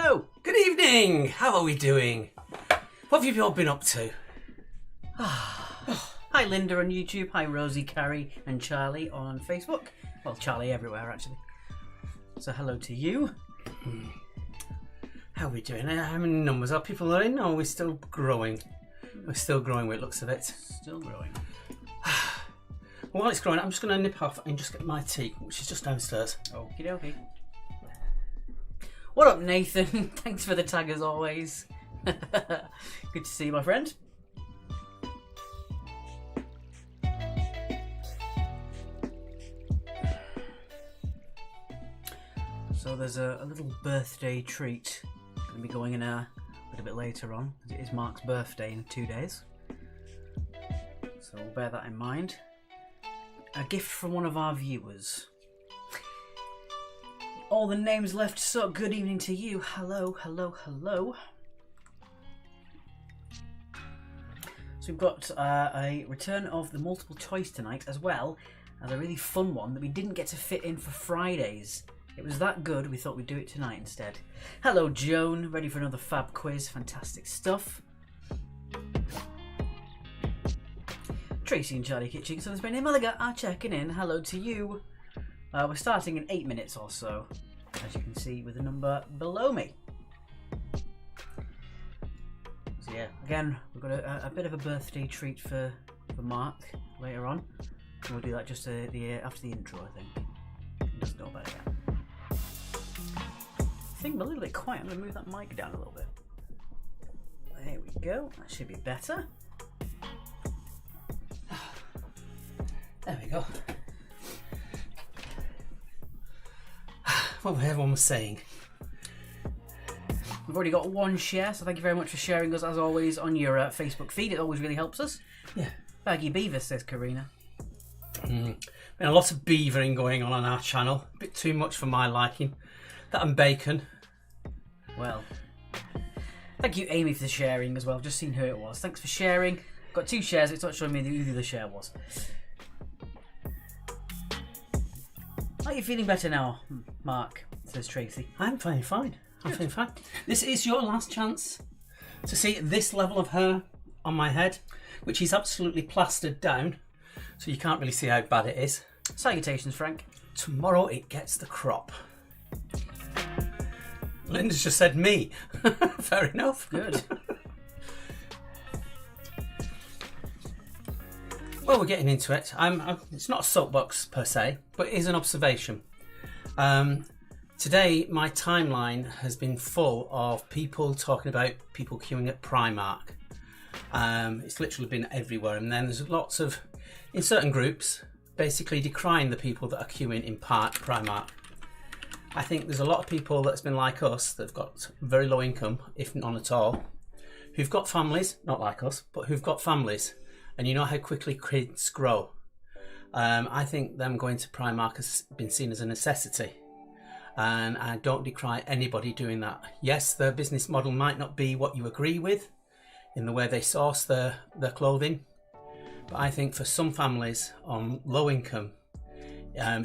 Hello. Good evening. How are we doing? What have you all been up to? Hi Linda on YouTube. Hi Rosie, Carrie and Charlie on Facebook. Well, Charlie everywhere actually. So hello to you. How are we doing? How many numbers are people are in? Or are we still growing? We're still growing with looks of it. Still growing. Well, while it's growing, I'm just going to nip off and just get my tea, which is just downstairs. Okie dokie. What up, Nathan? Thanks for the tag as always. Good to see you, my friend. So there's a little birthday treat going to be going in a little bit later on, as it is Mark's birthday in 2 days. So we'll bear that in mind. A gift from one of our viewers. All the names left, so good evening to you. Hello, hello, hello. So we've got a return of the multiple choice tonight, as well as a really fun one that we didn't get to fit in for Fridays. It was that good, we thought we'd do it tonight instead. Hello, Joan. Ready for another fab quiz. Fantastic stuff. Tracy and Charlie Kitchen, so Spain and Malaga are checking in. Hello to you. We're starting in 8 minutes or so, as you can see with the number below me. So yeah, again, we've got a bit of a birthday treat for Mark later on. And we'll do that just after the intro, I think. He doesn't know about it yet. I think I'm a little bit quiet. I'm going to move that mic down a little bit. There we go. That should be better. There we go. What everyone was saying. We've already got one share, so thank you very much for sharing us as always on your Facebook feed. It always really helps us. Yeah. Baggy Beaver, says Karina. Been a lot of beavering going on our channel. A bit too much for my liking. That and bacon. Well, thank you, Amy, for the sharing as well. Just seen who it was. Thanks for sharing. Got 2 shares. It's not showing me who the share was. Are you feeling better now, Mark? Says Tracy. I'm feeling fine. I'm feeling fine. This is your last chance to see this level of hair on my head, which is absolutely plastered down, so you can't really see how bad it is. Salutations, Frank. Tomorrow it gets the crop. Linda's just said me. Fair enough. Good. Well, we're getting into it. It's not a soapbox per se, but it is an observation. Today, my timeline has been full of people talking about people queuing at Primark. It's literally been everywhere, and then there's lots of, in certain groups, basically decrying the people that are queuing in Primark. I think there's a lot of people that's been like us that have got very low income, if none at all, who've got families, not like us, but who've got families. And you know how quickly kids grow. I think them going to Primark has been seen as a necessity. And I don't decry anybody doing that. Yes, their business model might not be what you agree with in the way they source their clothing. But I think for some families on low income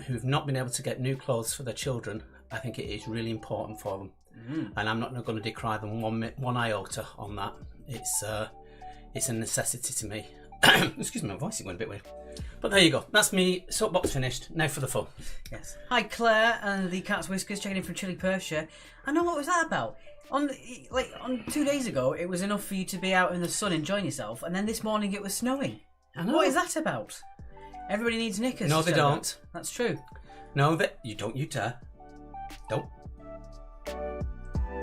who've not been able to get new clothes for their children, I think it is really important for them. And I'm not going to decry them one iota on that. It's a necessity to me. Excuse me, my voice went a bit weird. But there you go. That's me. Soapbox finished. Now for the fun. Yes. Hi, Claire and the Cat's Whiskers checking in from Chili Persia. I know, what was that about? On 2 days ago, it was enough for you to be out in the sun enjoying yourself, and then this morning it was snowing. What is that about? Everybody needs knickers. No, they don't. That's true. No, you don't. You dare. Don't.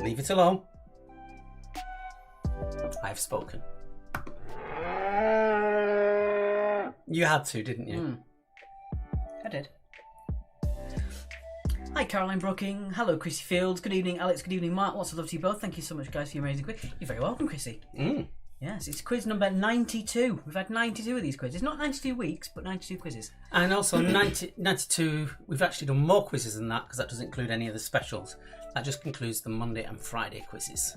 Leave it alone. I have spoken. You had to, didn't you? I did. Hi, Caroline Brooking. Hello, Chrissy Fields. Good evening, Alex. Good evening, Mark. Lots of love to you both. Thank you so much, guys, for your amazing quiz. You're very welcome, Chrissy. Yes, it's quiz number 92. We've had 92 of these quizzes. Not 92 weeks, but 92 quizzes. And also 92, we've actually done more quizzes than that because that doesn't include any of the specials. That just includes the Monday and Friday quizzes.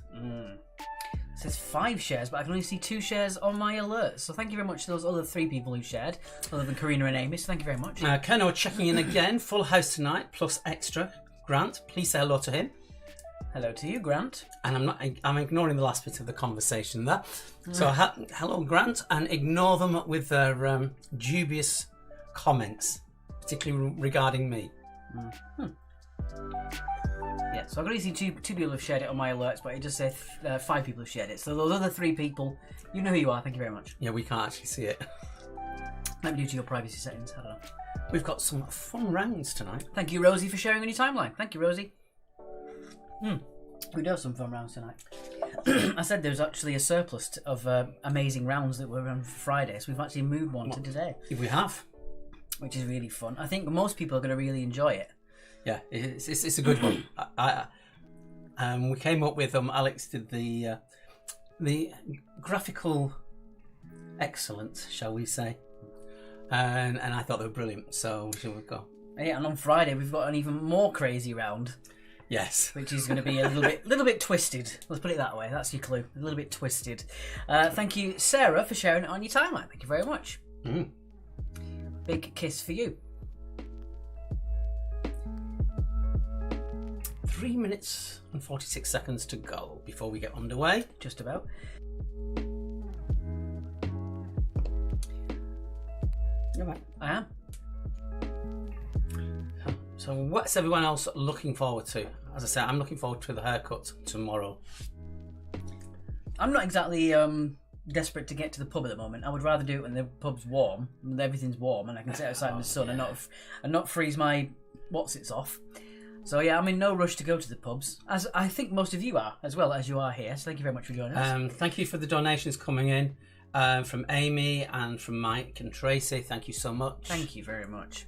It says 5 shares, but I can only see 2 shares on my alerts. So thank you very much to those other 3 people who shared, other than Karina and Amy. So thank you very much. Keno checking in again. Full house tonight, plus extra. Grant, please say hello to him. Hello to you, Grant. And I'm ignoring the last bit of the conversation there. So hello, Grant, and ignore them with their dubious comments, particularly regarding me. Yeah, so I've already seen two people have shared it on my alerts, but it just says 5 people have shared it. So those other 3 people, you know who you are. Thank you very much. Yeah, we can't actually see it. Maybe due to your privacy settings. I don't know. We've got some fun rounds tonight. Thank you, Rosie, for sharing on your timeline. Thank you, Rosie. We do have some fun rounds tonight. I said there's actually a surplus of amazing rounds that were on Friday, so we've actually moved one to today. We have. Which is really fun. I think most people are going to really enjoy it. Yeah, it's a good one. We came up with Alex did the graphical excellence, shall we say? And I thought they were brilliant. So shall we go? Yeah, and on Friday we've got an even more crazy round. Yes, which is going to be a little bit twisted. Let's put it that way. That's your clue. A little bit twisted. Thank you, Sarah, for sharing it on your timeline. Thank you very much. Big kiss for you. 3 minutes and 46 seconds to go before we get underway. Just about. You're right. I am. So what's everyone else looking forward to? As I said, I'm looking forward to the haircut tomorrow. I'm not exactly desperate to get to the pub at the moment. I would rather do it when the pub's warm, when everything's warm, and I can sit outside in the sun and not freeze my what's-its off. So yeah, I'm in no rush to go to the pubs, as I think most of you are, as well as you are here. So thank you very much for joining us. Thank you for the donations coming in from Amy and from Mike and Tracy. Thank you so much. Thank you very much.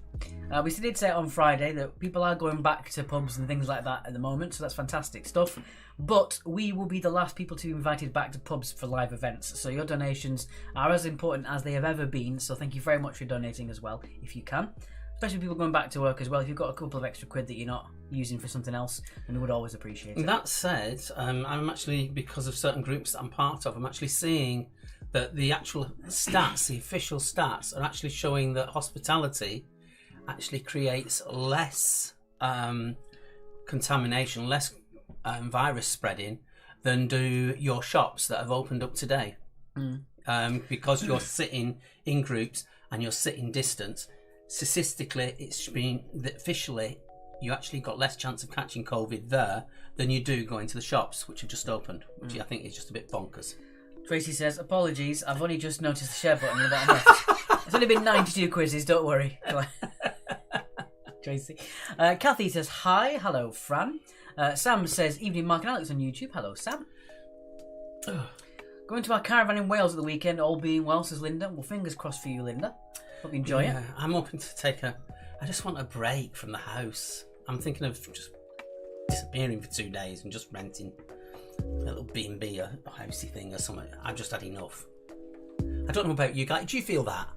We did say on Friday that people are going back to pubs and things like that at the moment, so that's fantastic stuff. But we will be the last people to be invited back to pubs for live events. So your donations are as important as they have ever been. So thank you very much for donating as well, if you can. Especially people going back to work as well. If you've got a couple of extra quid that you're not using for something else, then we would always appreciate it. That said, I'm actually, because of certain groups that I'm part of, I'm actually seeing that the actual stats, the official stats, are actually showing that hospitality actually creates less contamination, less virus spreading than do your shops that have opened up today. Because you're sitting in groups and you're sitting distance. Statistically, it's been that officially you actually got less chance of catching COVID there than you do going to the shops, which have just opened, which I think is just a bit bonkers. Tracy says, apologies, I've only just noticed the share button in the bottom left. It's only been 92 quizzes, don't worry. Tracy. Kathy says, hi, hello, Fran. Sam says, evening, Mark and Alex on YouTube. Hello, Sam. Going to our caravan in Wales at the weekend, all being well, says Linda. Well, fingers crossed for you, Linda. Hope you enjoy it. I'm hoping to I just want a break from the house. I'm thinking of just disappearing for 2 days and just renting a little B&B, a housey thing or something. I've just had enough. I don't know about you guys. Do you feel that?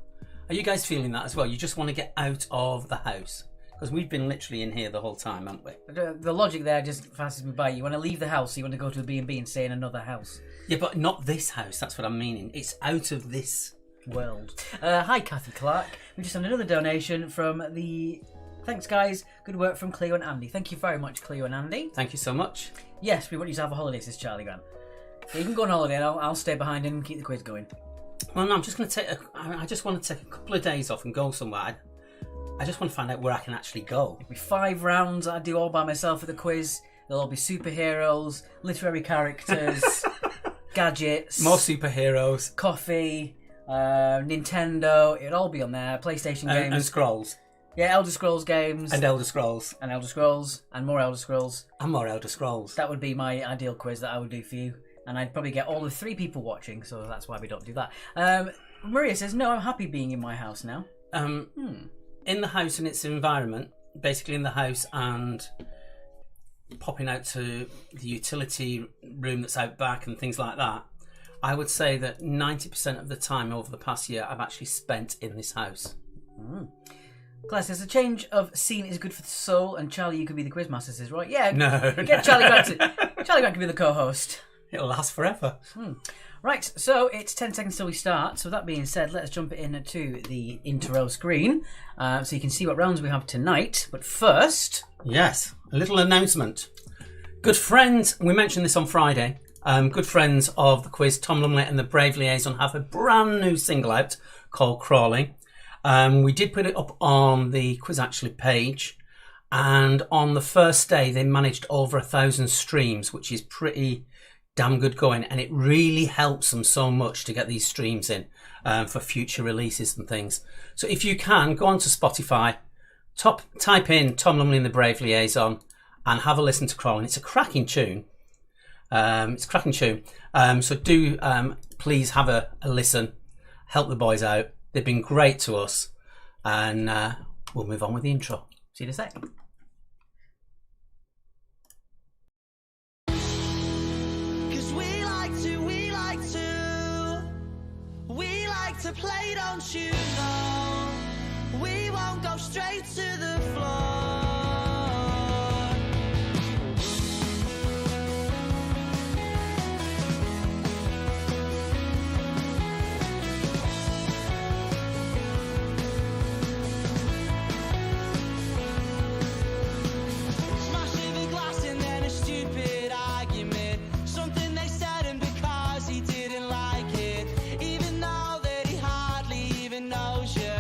Are you guys feeling that as well? You just want to get out of the house? Because we've been literally in here the whole time, haven't we? The logic there just passes me by. You want to leave the house, so you want to go to a B&B and stay in another house. Yeah, but not this house. That's what I'm meaning. It's out of this world. Hi, Kathy Clark. We just had another donation from the... Thanks, guys. Good work from Cleo and Andy. Thank you very much, Cleo and Andy. Thank you so much. Yes, we want you to have a holiday, says Charlie Grant. So you can go on holiday and I'll stay behind and keep the quiz going. Well, no, I'm just going to take... I just want to take a couple of days off and go somewhere. I just want to find out where I can actually go. It'll be 5 rounds I do all by myself at the quiz. There'll all be superheroes, literary characters, gadgets... More superheroes. Coffee... Nintendo, it'll all be on there. PlayStation games and Scrolls. Yeah, Elder Scrolls games and Elder Scrolls and Elder Scrolls and more Elder Scrolls and more Elder Scrolls. That would be my ideal quiz that I would do for you, and I'd probably get all the 3 people watching, so that's why we don't do that. Maria says, no, I'm happy being in my house now. In the house and its environment, basically in the house and popping out to the utility room that's out back and things like that, I would say that 90% of the time over the past year I've actually spent in this house. Claire says, a change of scene is good for the soul, and Charlie, you could be the quizmaster, says, right? Yeah, get Charlie Grant Charlie Grant can be the co-host. It'll last forever. Right, so it's 10 seconds till we start. So that being said, let's jump in to the intro screen so you can see what rounds we have tonight. But first... Yes, a little announcement. Good friends, we mentioned this on Friday. Good friends of the quiz, Tom Lumley and the Brave Liaison, have a brand new single out called Crawling. We did put it up on the Quiz Actually page, and on the first day they managed over 1,000 streams, which is pretty damn good going, and it really helps them so much to get these streams in for future releases and things. So if you can, go onto Spotify, type in Tom Lumley and the Brave Liaison and have a listen to Crawling. It's a cracking tune. So do please have a listen, help the boys out. They've been great to us, and we'll move on with the intro. See you in a sec. To play, don't you know? We won't go straight to the floor. Smashing the glass and then a stupid argument. Something they said and because he didn't like it. Even though knows you,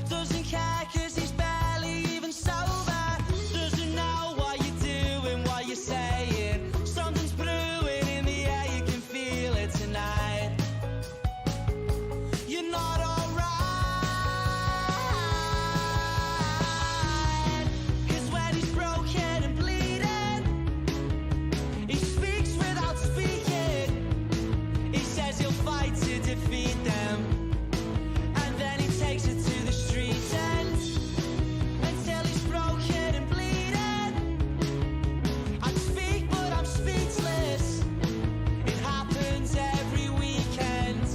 doesn't care cause he's barely even sober, doesn't know what you're doing, what you're saying, something's brewing in the air, you can feel it tonight, you're not alright, cause when he's broken and bleeding, he speaks without speaking, he says he'll fight to defeat them, takes it to the street end until he's broken and bleeding. I'd speak but I'm speechless. It happens every weekend.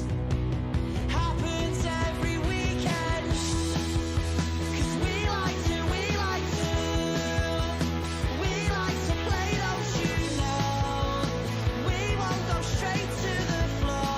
Happens every weekend. Cause we like to play, don't you know? We won't go straight to the floor.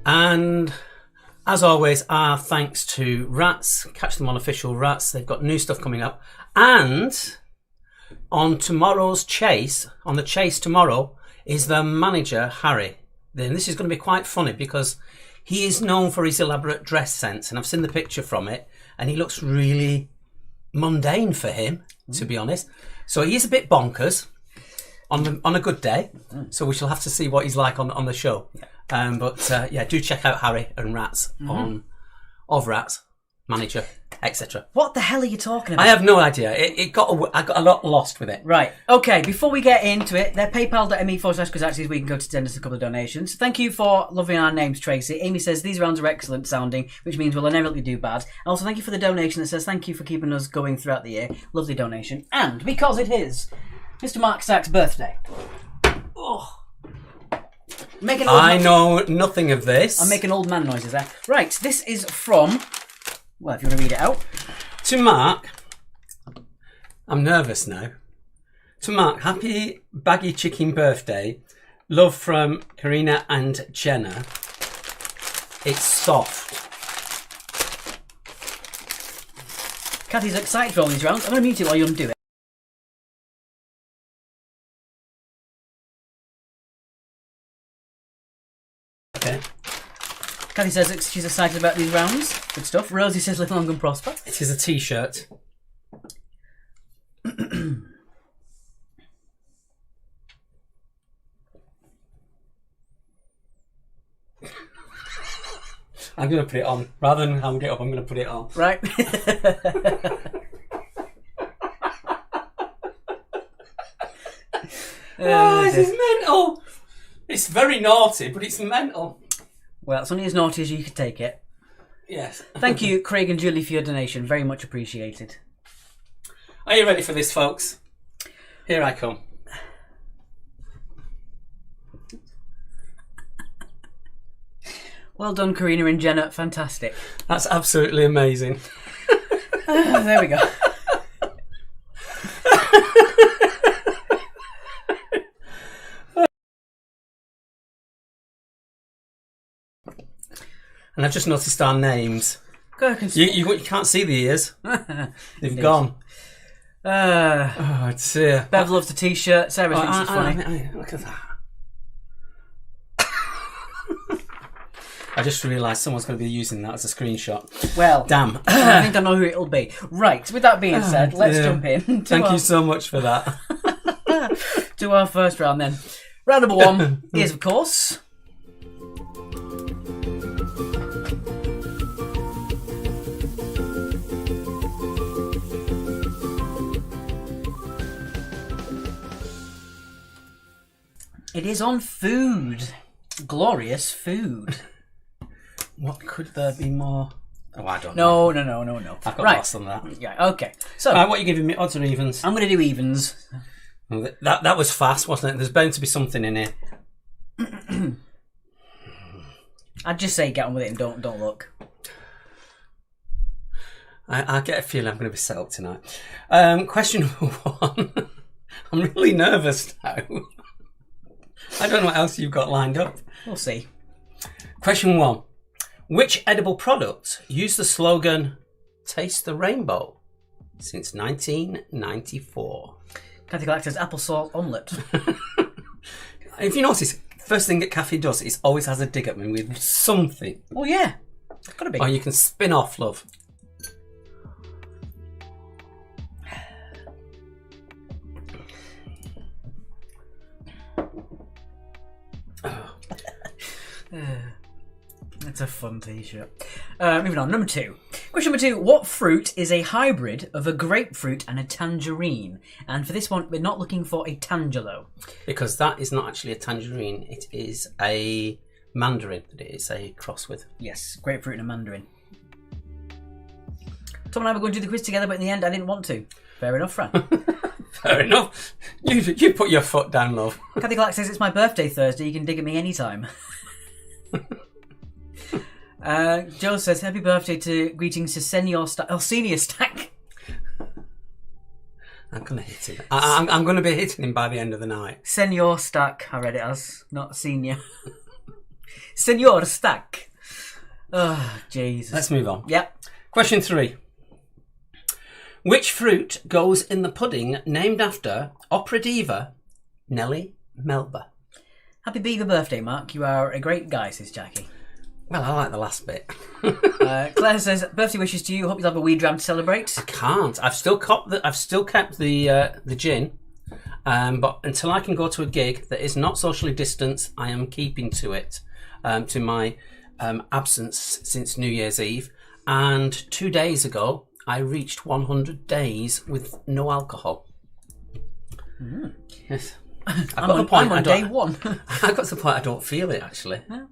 And as always, our thanks to Rats. Catch them on Official Rats. They've got new stuff coming up. And on tomorrow's Chase, on the Chase tomorrow, is the manager, Harry. Then this is going to be quite funny because he is known for his elaborate dress sense, and I've seen the picture from it, and he looks really mundane for him, to be honest. So he is a bit bonkers on a good day. So we shall have to see what he's like on the show. Yeah. Do check out Harry and Rats on Of Rats, manager, etc. What the hell are you talking about? I have no idea. I got a lot lost with it. Right. Okay, before we get into it, they're paypal.me/quizactions where you can go to send us a couple of donations. Thank you for loving our names, Tracy. Amy says, these rounds are excellent sounding, which means we'll inevitably do bad. Also, thank you for the donation that says, thank you for keeping us going throughout the year. Lovely donation. And because it is Mr. Mark Sack's birthday. Oh. I know nothing of this. I'm making old man noises there. Right, this is from... Well, if you want to read it out. To Mark... I'm nervous now. To Mark, happy baggy chicken birthday. Love from Karina and Jenna. It's soft. Kathy's excited for all these rounds. I'm going to mute it while you undo it. Okay. Kathy says she's excited about these rounds. Good stuff. Rosie says live long and prosper. It is a t-shirt. I'm going to put it on. Rather than hand it up, I'm going to put it on. Right. Oh, this is mental. It's very naughty, but it's mental. Well, it's only as naughty as you could take it. Yes. Thank you, Craig and Julie, for your donation. Very much appreciated. Are you ready for this, folks? Here I come. Well done, Karina and Jenna. Fantastic. That's absolutely amazing. There we go. And I've just noticed our names. You can't see the ears. They've gone. Oh dear. Bev loves the t-shirt. Sarah thinks it's funny. Look at that. I just realised someone's going to be using that as a screenshot. Well, damn. I think I know who it'll be. Right, with that being said, let's jump in. Thank you so much for that. To our first round then. Round number one is, of course... It is on food. Glorious food. What could there be more? Oh, I don't know. No. I've got lost on that. Yeah, okay. So, what are you giving me? Odds or evens? I'm going to do evens. That was fast, wasn't it? There's bound to be something in here. I'd just say get on with it and don't look. I get a feeling I'm going to be set up tonight. Question number one. I'm really nervous now. I don't know what else you've got lined up. We'll see. Question one. Which edible product used the slogan, Taste the Rainbow, since 1994? Kathy Galactor's apple salt omelette. If you notice, first thing that Kathy does is always has a dig at me with something. Oh, yeah. It's got to be. Or you can spin off, love. It's a fun t-shirt. Moving on, number two. Question number two. What fruit is a hybrid of a grapefruit and a tangerine? And for this one, we're not looking for a tangelo. Because that is not actually a tangerine. It is a mandarin that it is a cross with. Yes, grapefruit and a mandarin. Tom and I were going to do the quiz together, but in the end, I didn't want to. Fair enough, Fran. Fair enough. You put your foot down, love. Kathy Clark says, it's my birthday Thursday. You can dig at me anytime. Joe says, happy birthday to greetings to Senior Stack. I'm going to hit him. I'm going to be hitting him by the end of the night. Senior Stack, I read it as, not senior. Senior Stack. Oh, Jesus. Let's move on. Yep. Question 3. Which fruit goes in the pudding named after opera diva Nellie Melba? Happy Beaver birthday, Mark. You are a great guy, says Jackie. Well, I like the last bit. Claire says, birthday wishes to you. Hope you'll have a wee dram to celebrate. I can't. I've still kept the gin, but until I can go to a gig that is not socially distanced, I am keeping to it, to my absence since New Year's Eve. And 2 days ago, I reached 100 days with no alcohol. Mm. Yes. I'm on day one. I got to the point I don't feel it, actually. Yeah.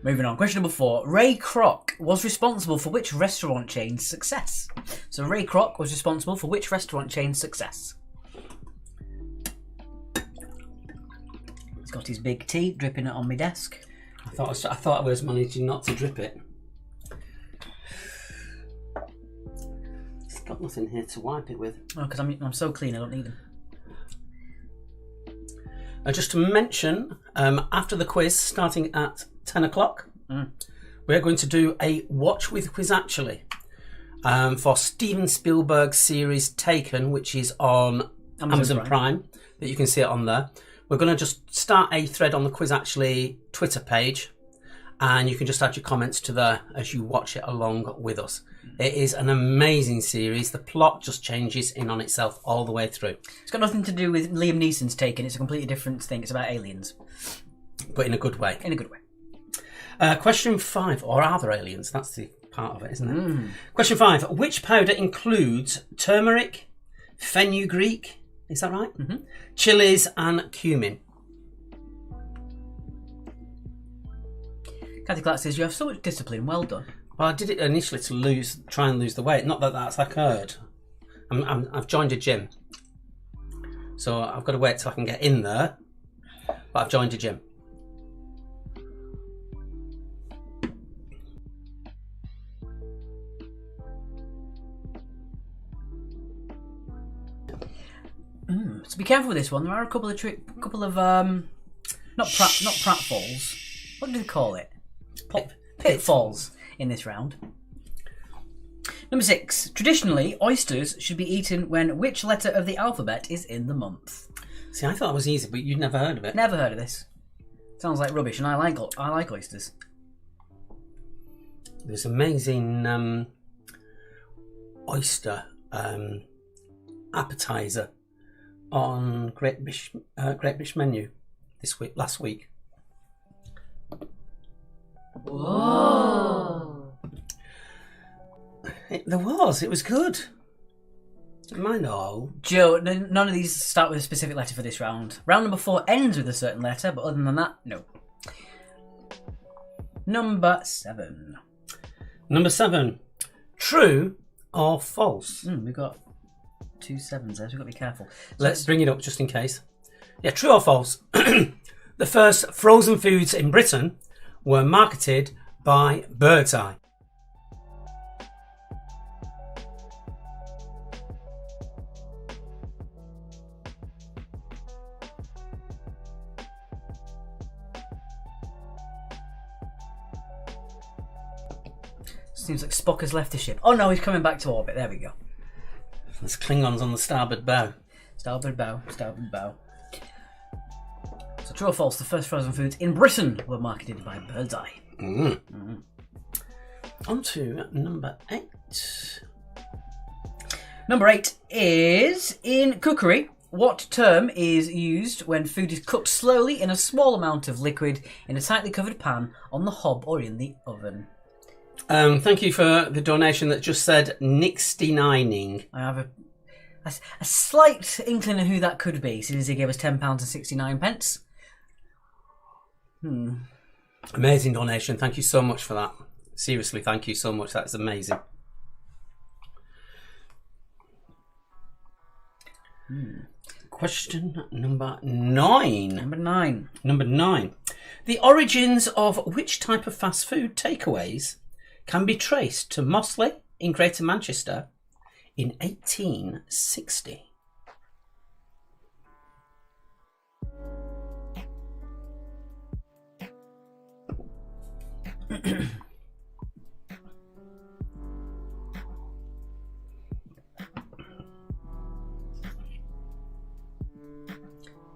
Moving on. Question number 4. Ray Kroc was responsible for which restaurant chain's success? So Ray Kroc was responsible for which restaurant chain's success? He's got his big tea, dripping it on my desk. I thought I was managing not to drip it. It's got nothing here to wipe it with. Oh, because I'm so clean, I don't need them. Just to mention, after the quiz starting at 10 o'clock, we're going to do a Watch with Quiz Actually for Steven Spielberg's series Taken, which is on Amazon Prime, that you can see it on there. We're going to just start a thread on the Quiz Actually Twitter page, and you can just add your comments to there as you watch it along with us. It is an amazing series. The plot just changes in on itself all the way through. It's got nothing to do with Liam Neeson's Taken. It's a completely different thing. It's about aliens. But in a good way. In a good way. Question 5. Or are there aliens? That's the part of it, isn't it? Question 5. Which powder includes turmeric, fenugreek, is that right? Chilies and cumin. Kathy Clark says, you have so much discipline. Well done. Well, I did it initially to try and lose the weight. Not that that's occurred. I've joined a gym. So I've got to wait till I can get in there. But I've joined a gym. So be careful with this one. There are a couple of not pratfalls. What do they call it? Pitfalls in this round. Number 6. Traditionally, oysters should be eaten when which letter of the alphabet is in the month? See, I thought that was easy, but you'd never heard of it. Never heard of this. Sounds like rubbish, and I like oysters. There's amazing oyster appetizer on Great British Menu last week. Whoa! It was good. Mine all. Joe, none of these start with a specific letter for this round. Round number 4 ends with a certain letter, but other than that, no. Number 7. Number 7. True or false? We've got 2 7s there, so we've got to be careful. Let's bring it up just in case. Yeah, true or false? The first frozen foods in Britain were marketed by Birdseye. Seems like Spock has left the ship. Oh no, he's coming back to orbit. There we go. There's Klingons on the starboard bow. Starboard bow, starboard bow. So true or false, the first frozen foods in Britain were marketed by Birdseye. On to number 8. Number 8 is, in cookery, what term is used when food is cooked slowly in a small amount of liquid in a tightly covered pan on the hob or in the oven? Thank you for the donation that just said nixty-nining. I have a slight inkling of who that could be, since he gave us £10.69. Amazing donation. Thank you so much for that. Seriously, thank you so much. That's amazing. Question number 9. Number 9. The origins of which type of fast food takeaways can be traced to Mossley in Greater Manchester in 1860?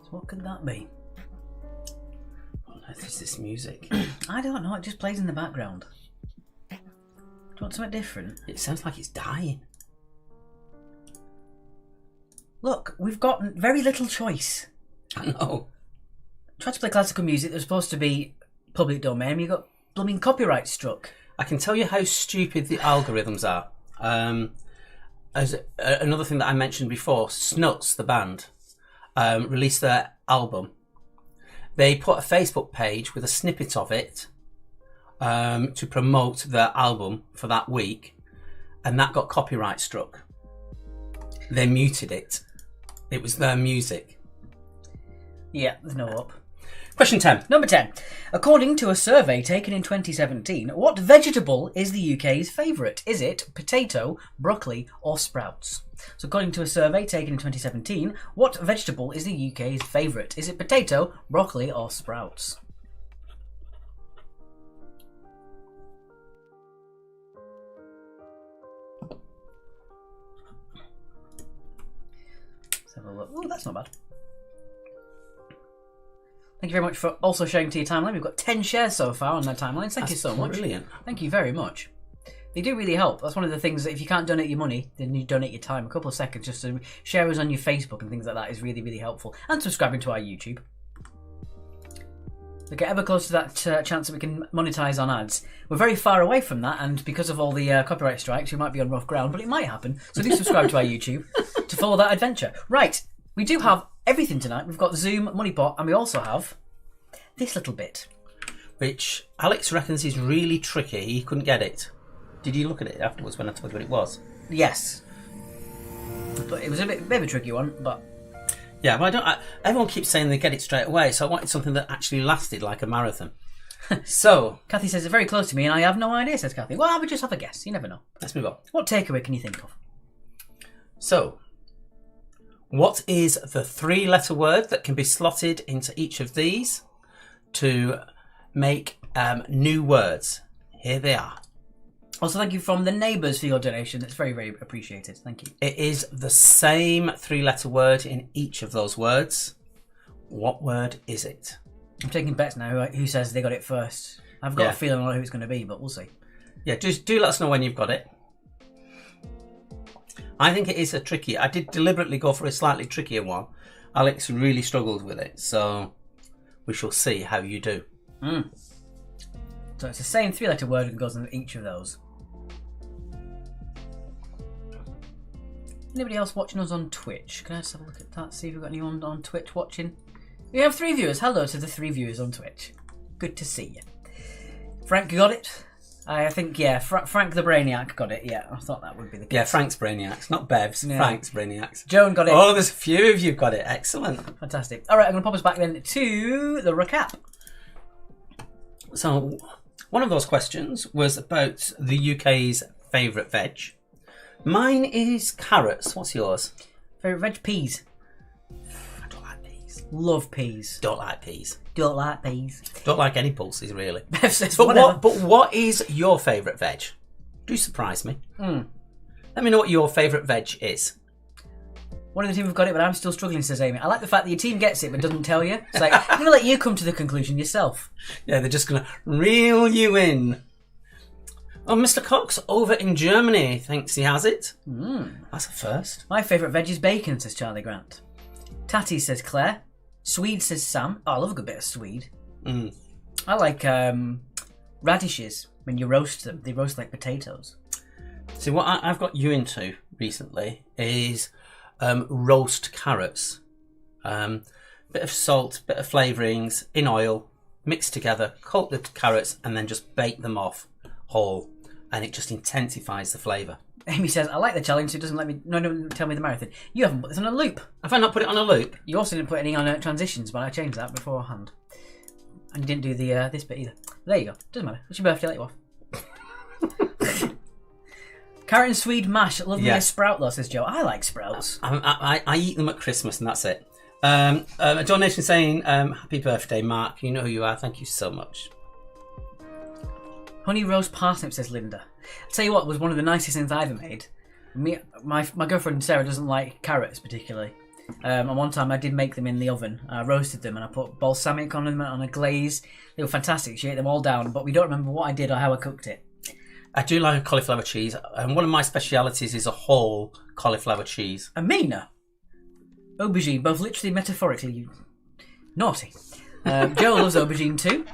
So what could that be? What on earth is this music? I don't know, it just plays in the background. Do you want something different? It sounds like it's dying. Look, we've got very little choice. I know. Tried to play classical music that was supposed to be public domain, and you got blooming copyright struck. I can tell you how stupid the algorithms are. As another thing that I mentioned before, Snuts, the band, released their album. They put a Facebook page with a snippet of it to promote their album for that week, and that got copyright struck. They muted it. It was their music. Yeah, there's no up. Question 10. Number 10. According to a survey taken in 2017, what vegetable is the UK's favourite? Is it potato, broccoli or sprouts? So according to a survey taken in 2017, what vegetable is the UK's favourite? Is it potato, broccoli or sprouts? Let's have a look. Oh, that's not bad. Thank you very much for also sharing to your timeline. We've got 10 shares so far on their timelines. Thank you so much. Brilliant. Thank you very much. They do really help. That's one of the things that if you can't donate your money, then you donate your time. A couple of seconds just to share us on your Facebook and things like that is really, really helpful. And subscribing to our YouTube. We get ever closer to that chance that we can monetize on ads. We're very far away from that, and because of all the copyright strikes, we might be on rough ground, but it might happen. So do subscribe to our YouTube to follow that adventure. Right, we do have everything tonight. We've got Zoom, Money Pot, and we also have this little bit. Which Alex reckons is really tricky. He couldn't get it. Did you look at it afterwards when I told you what it was? Yes. But it was a bit of a tricky one, but... Yeah, but everyone keeps saying they get it straight away, so I wanted something that actually lasted like a marathon. So... Kathy says it's very close to me and I have no idea, says Kathy. Well, I would just have a guess. You never know. Let's move on. What takeaway can you think of? So, what is the 3-letter word that can be slotted into each of these to make new words? Here they are. Also, thank you from the neighbours for your donation. That's very, very appreciated. Thank you. It is the same 3-letter word in each of those words. What word is it? I'm taking bets now. Who says they got it first? I've got a feeling on who it's going to be, but we'll see. Yeah, just do let us know when you've got it. I think it is a tricky. I did deliberately go for a slightly trickier one. Alex really struggled with it, so we shall see how you do. So it's the same 3-letter word that goes in each of those. Anybody else watching us on Twitch? Can I just have a look at that, see if we've got anyone on Twitch watching? We have 3 viewers. Hello to the 3 viewers on Twitch. Good to see you. Frank got it. I think, Frank the Brainiac got it. Yeah, I thought that would be the case. Yeah, Frank's Brainiacs, not Bev's. Yeah. Frank's Brainiacs. Joan got it. Oh, there's a few of you got it. Excellent. Fantastic. All right, I'm going to pop us back then to the recap. So, one of those questions was about the UK's favourite veg. Mine is carrots. What's yours? Favourite veg? Peas. I don't like peas. Love peas. Don't like peas. Don't like peas. Don't like any pulses, really. Bev says but what is your favourite veg? Do surprise me. Let me know what your favourite veg is. One of the team have got it, but I'm still struggling, says Amy. I like the fact that your team gets it but doesn't tell you. It's like, I'm going to let you come to the conclusion yourself. Yeah, they're just going to reel you in. Oh, Mr. Cox over in Germany thinks he has it. That's a first. My favourite veg is bacon, says Charlie Grant. Tatty, says Claire. Swede, says Sam. Oh, I love a good bit of Swede. I like radishes when you roast them. They roast like potatoes. See, what I've got you into recently is roast carrots. Bit of salt, bit of flavourings in oil, mixed together, coat the carrots, and then just bake them off whole. And it just intensifies the flavour. Amy says, I like the challenge, so it doesn't let me... No, tell me the marathon. You haven't put this on a loop. Have I not put it on a loop? You also didn't put any on transitions, but I changed that beforehand. And you didn't do the this bit either. There you go. Doesn't matter. It's your birthday, let you off. Carrot and Swede mash. Love me a sprout, though, says Joe. I like sprouts. I eat them at Christmas, and that's it. A donation saying, happy birthday, Mark. You know who you are. Thank you so much. Honey roast parsnip, says Linda. I'll tell you what, was one of the nicest things I ever made. My girlfriend Sarah doesn't like carrots particularly. And one time I did make them in the oven. I roasted them and I put balsamic on them on a glaze. They were fantastic. She ate them all down, but we don't remember what I did or how I cooked it. I do like cauliflower cheese, and one of my specialities is a whole cauliflower cheese. Amina! Aubergine, both literally metaphorically. You naughty. Joe loves aubergine too.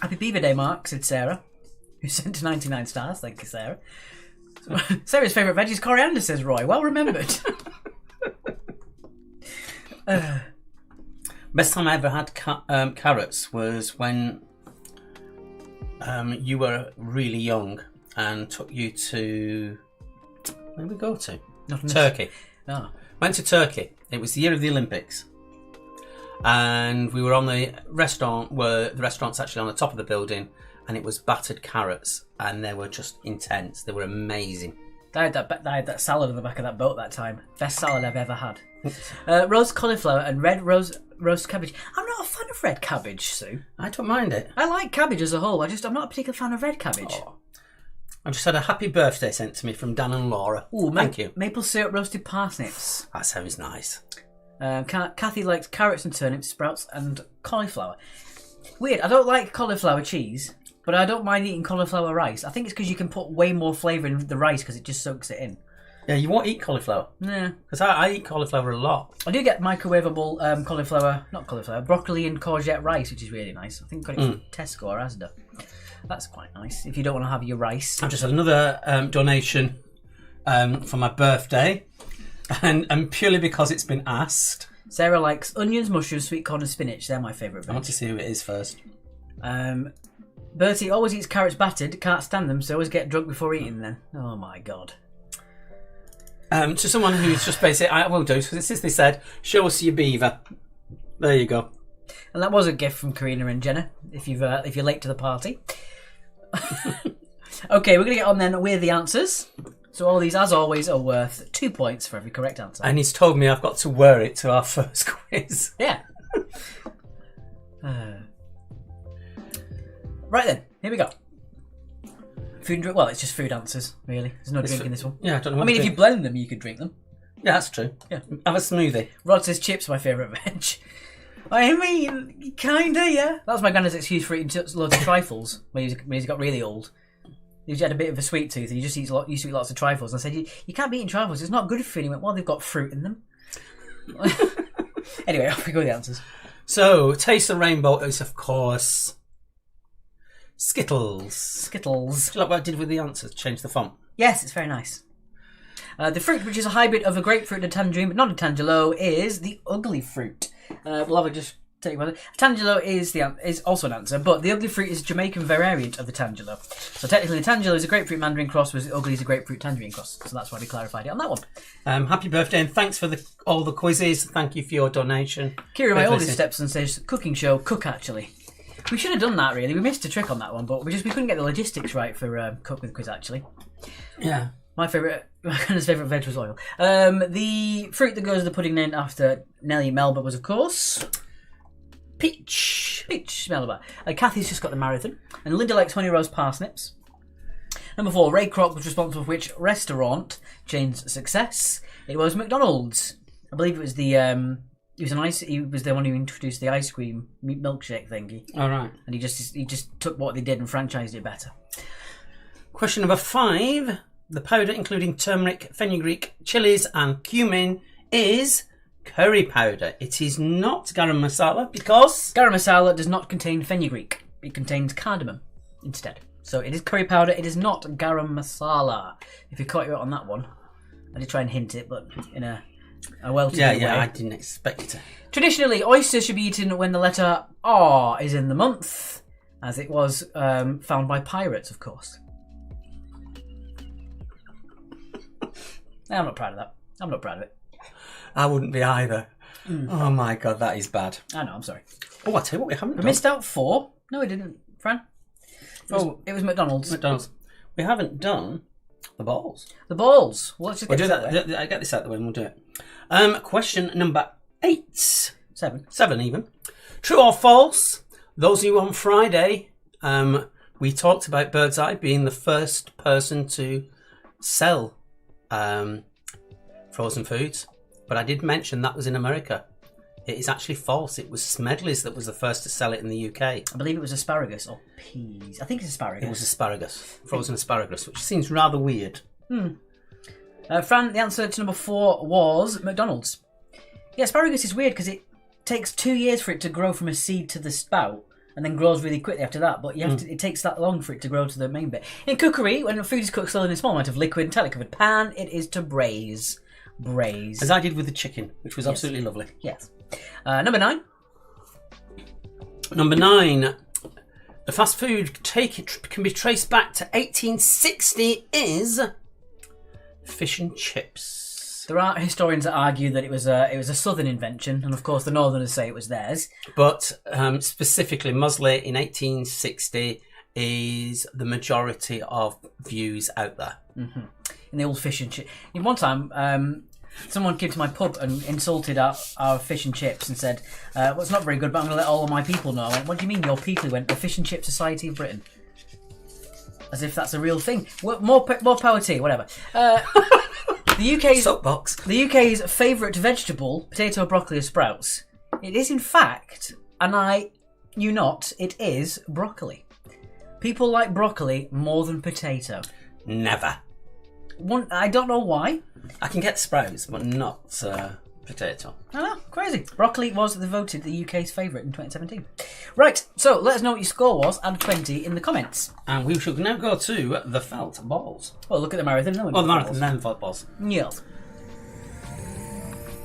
Happy Beaver Day, Mark, said Sarah, who sent to 99 stars. Thank you, Sarah. Sarah's favourite veg is coriander, says Roy. Well remembered. Best time I ever had carrots was when you were really young and took you to... Where did we go to? Turkey. Oh. Went to Turkey. It was the year of the Olympics. And we were on the restaurant where the restaurant's actually on the top of the building, and it was battered carrots, and they were just intense. They were amazing. I had that salad on the back of that boat that time. Best salad I've ever had. Roast cauliflower and red roast cabbage. I'm not a fan of red cabbage, Sue. I don't mind it. I like cabbage as a whole. I'm not a particular fan of red cabbage. Oh. I just had a happy birthday sent to me from Dan and Laura. Ooh, thank you. Maple syrup roasted parsnips. That sounds nice. Kathy likes carrots and turnips, sprouts and cauliflower. Weird, I don't like cauliflower cheese, but I don't mind eating cauliflower rice. I think it's because you can put way more flavour in the rice because it just soaks it in. Yeah, you won't eat cauliflower. Yeah. Because I eat cauliflower a lot. I do get microwavable broccoli and courgette rice, which is really nice. I think I got it from Tesco or Asda. That's quite nice if you don't want to have your rice. I've just had another donation for my birthday, and purely because it's been asked. Sarah likes onions, mushrooms, sweet corn and spinach. They're my favourite veg. I want to see who it is first. Bertie always eats carrots battered, can't stand them, so always get drunk before eating them. Oh my god. To someone who's just basically, I will do, because they said, show us your beaver. There you go. And that was a gift from Karina and Jenna, if you're late to the party. Okay, we're going to get on then with the answers. So all these, as always, are worth 2 points for every correct answer. And he's told me I've got to wear it to our first quiz. Yeah. Right then, here we go. Food and drink. Well, it's just food answers, really. There's no drink in this one. Yeah, I don't know. I mean, if you blend them, you could drink them. Yeah, that's true. Yeah. Have a smoothie. Rod says chips are my favourite veg. I mean, kinda, yeah. That was my granddad's excuse for eating loads of trifles when he got really old. He had a bit of a sweet tooth and he just used to eat lots of trifles. And I said, you can't be eating trifles, it's not good for you. And he went, well, they've got fruit in them. Anyway, off we go with the answers. So, Taste the Rainbow is, of course, Skittles. Skittles. Do you like what I did with the answers? Change the font. Yes, it's very nice. The fruit, which is a hybrid of a grapefruit and a tangerine, but not a tangelo, is the ugly fruit. We'll have a just tell you about it. Tangelo is also an answer, but the ugly fruit is a Jamaican variant of the tangelo. So technically, the tangelo is a grapefruit mandarin cross, whereas the ugly is a grapefruit tangerine cross. So that's why we clarified it on that one. Happy birthday and thanks for all the quizzes. Thank you for your donation. Kira, my oldest stepson, says cooking show. Cook actually. We should have done that really. We missed a trick on that one, but we couldn't get the logistics right for Cook with Quiz actually. Yeah. My favourite veg was oil. The fruit that goes to the pudding named after Nellie Melba was, of course, peach. Peach Melba. Kathy's just got the marathon. And Linda likes honey rose parsnips. Number 4, Ray Kroc was responsible for which restaurant chain's success? It was McDonald's. I believe it was the... He was the one who introduced the ice cream milkshake thingy. All right. And he just took what they did and franchised it better. Question number 5. The powder, including turmeric, fenugreek, chilies, and cumin, is curry powder. It is not garam masala because... Garam masala does not contain fenugreek. It contains cardamom instead. So it is curry powder. It is not garam masala. If you caught you out on that one, I did try and hint it, but in a well-to-do way. Yeah, I didn't expect it to. Traditionally, oysters should be eaten when the letter R is in the month, as it was found by pirates, of course. I'm not proud of that. I'm not proud of it. I wouldn't be either. Oh my god, that is bad. I know, I'm sorry. Oh, I tell you what, we haven't done. Missed out 4. No, we didn't, Fran. It was McDonald's. McDonald's. We haven't done the balls. The balls. Well, let's just We'll get do this out that. I get this out of the way and we'll do it. Question number 8. 7 even. True or false? Those of you on Friday, we talked about Birdseye being the first person to sell frozen foods, but I did mention that was in America. It is actually false. It was Smedley's that was the first to sell it in the UK. I believe it was asparagus or peas. I think it's asparagus. It was asparagus, frozen asparagus, which seems rather weird. Fran, the answer to number 4 was McDonald's. Yeah, asparagus is weird because it takes 2 years for it to grow from a seed to the spout, and then grows really quickly after that. But you have to, it takes that long for it to grow to the main bit. In cookery, when food is cooked slowly in a small amount of liquid and tightly covered pan, it is to braise. Braise. As I did with the chicken, which was absolutely lovely. Yes. Number 9. Number 9. The fast food can be traced back to 1860 is fish and chips. There are historians that argue that it was a southern invention, and of course the northerners say it was theirs. But specifically, muesli in 1860 is the majority of views out there. Mm-hmm. In the old fish and chips. One time, someone came to my pub and insulted our fish and chips and said, well, it's not very good, but I'm going to let all of my people know. I went, what do you mean your people? He went, the Fish and Chip Society of Britain. As if that's a real thing. More power to you, whatever. The UK's soapbox. The UK's favourite vegetable, potato, broccoli, or sprouts. It is in fact, and I knew not, it is broccoli. People like broccoli more than potato. Never. I don't know why. I can get sprouts, but not potato. I know, crazy. Broccoli was voted the UK's favourite in 2017. Right, so let us know what your score was out of 20 in the comments. And we should now go to the felt balls. Oh, look at the marathon. No, Oh, the marathon, then felt balls. Yes.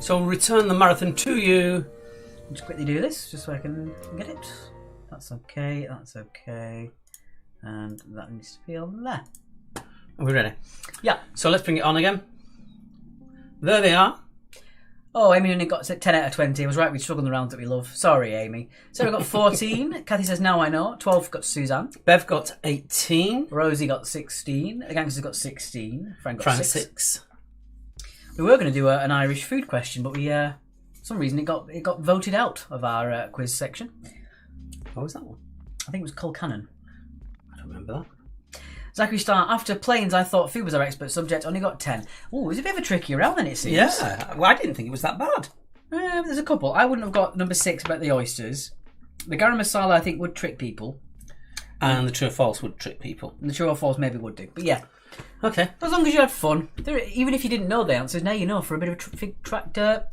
So we'll return the marathon to you. Just quickly do this, just so I can get it. That's okay, that's okay. And that needs to be on there. Are we ready? Yeah. So let's bring it on again. There they are. Oh, Amy only got 10 out of 20. I was right, we struggled in the rounds that we love. Sorry, Amy. Sarah got 14. Kathy says, now I know. 12 got Suzanne. Bev got 18. Rosie got 16. The gangsters got 16. Frank got 6. We were going to do an Irish food question, but we, for some reason, it got voted out of our quiz section. What was that one? I think it was Colcannon. I don't remember that. Zachary Starr, after planes, I thought food was our expert subject, only got 10. Oh, it was a bit of a trickier round than it seems. Yeah, well, I didn't think it was that bad. There's a couple. I wouldn't have got number 6 about the oysters. The garam masala, I think, would trick people. And the true or false would trick people. And the true or false maybe would do. But yeah. Okay. As long as you had fun. Even if you didn't know the answers, now you know for a bit of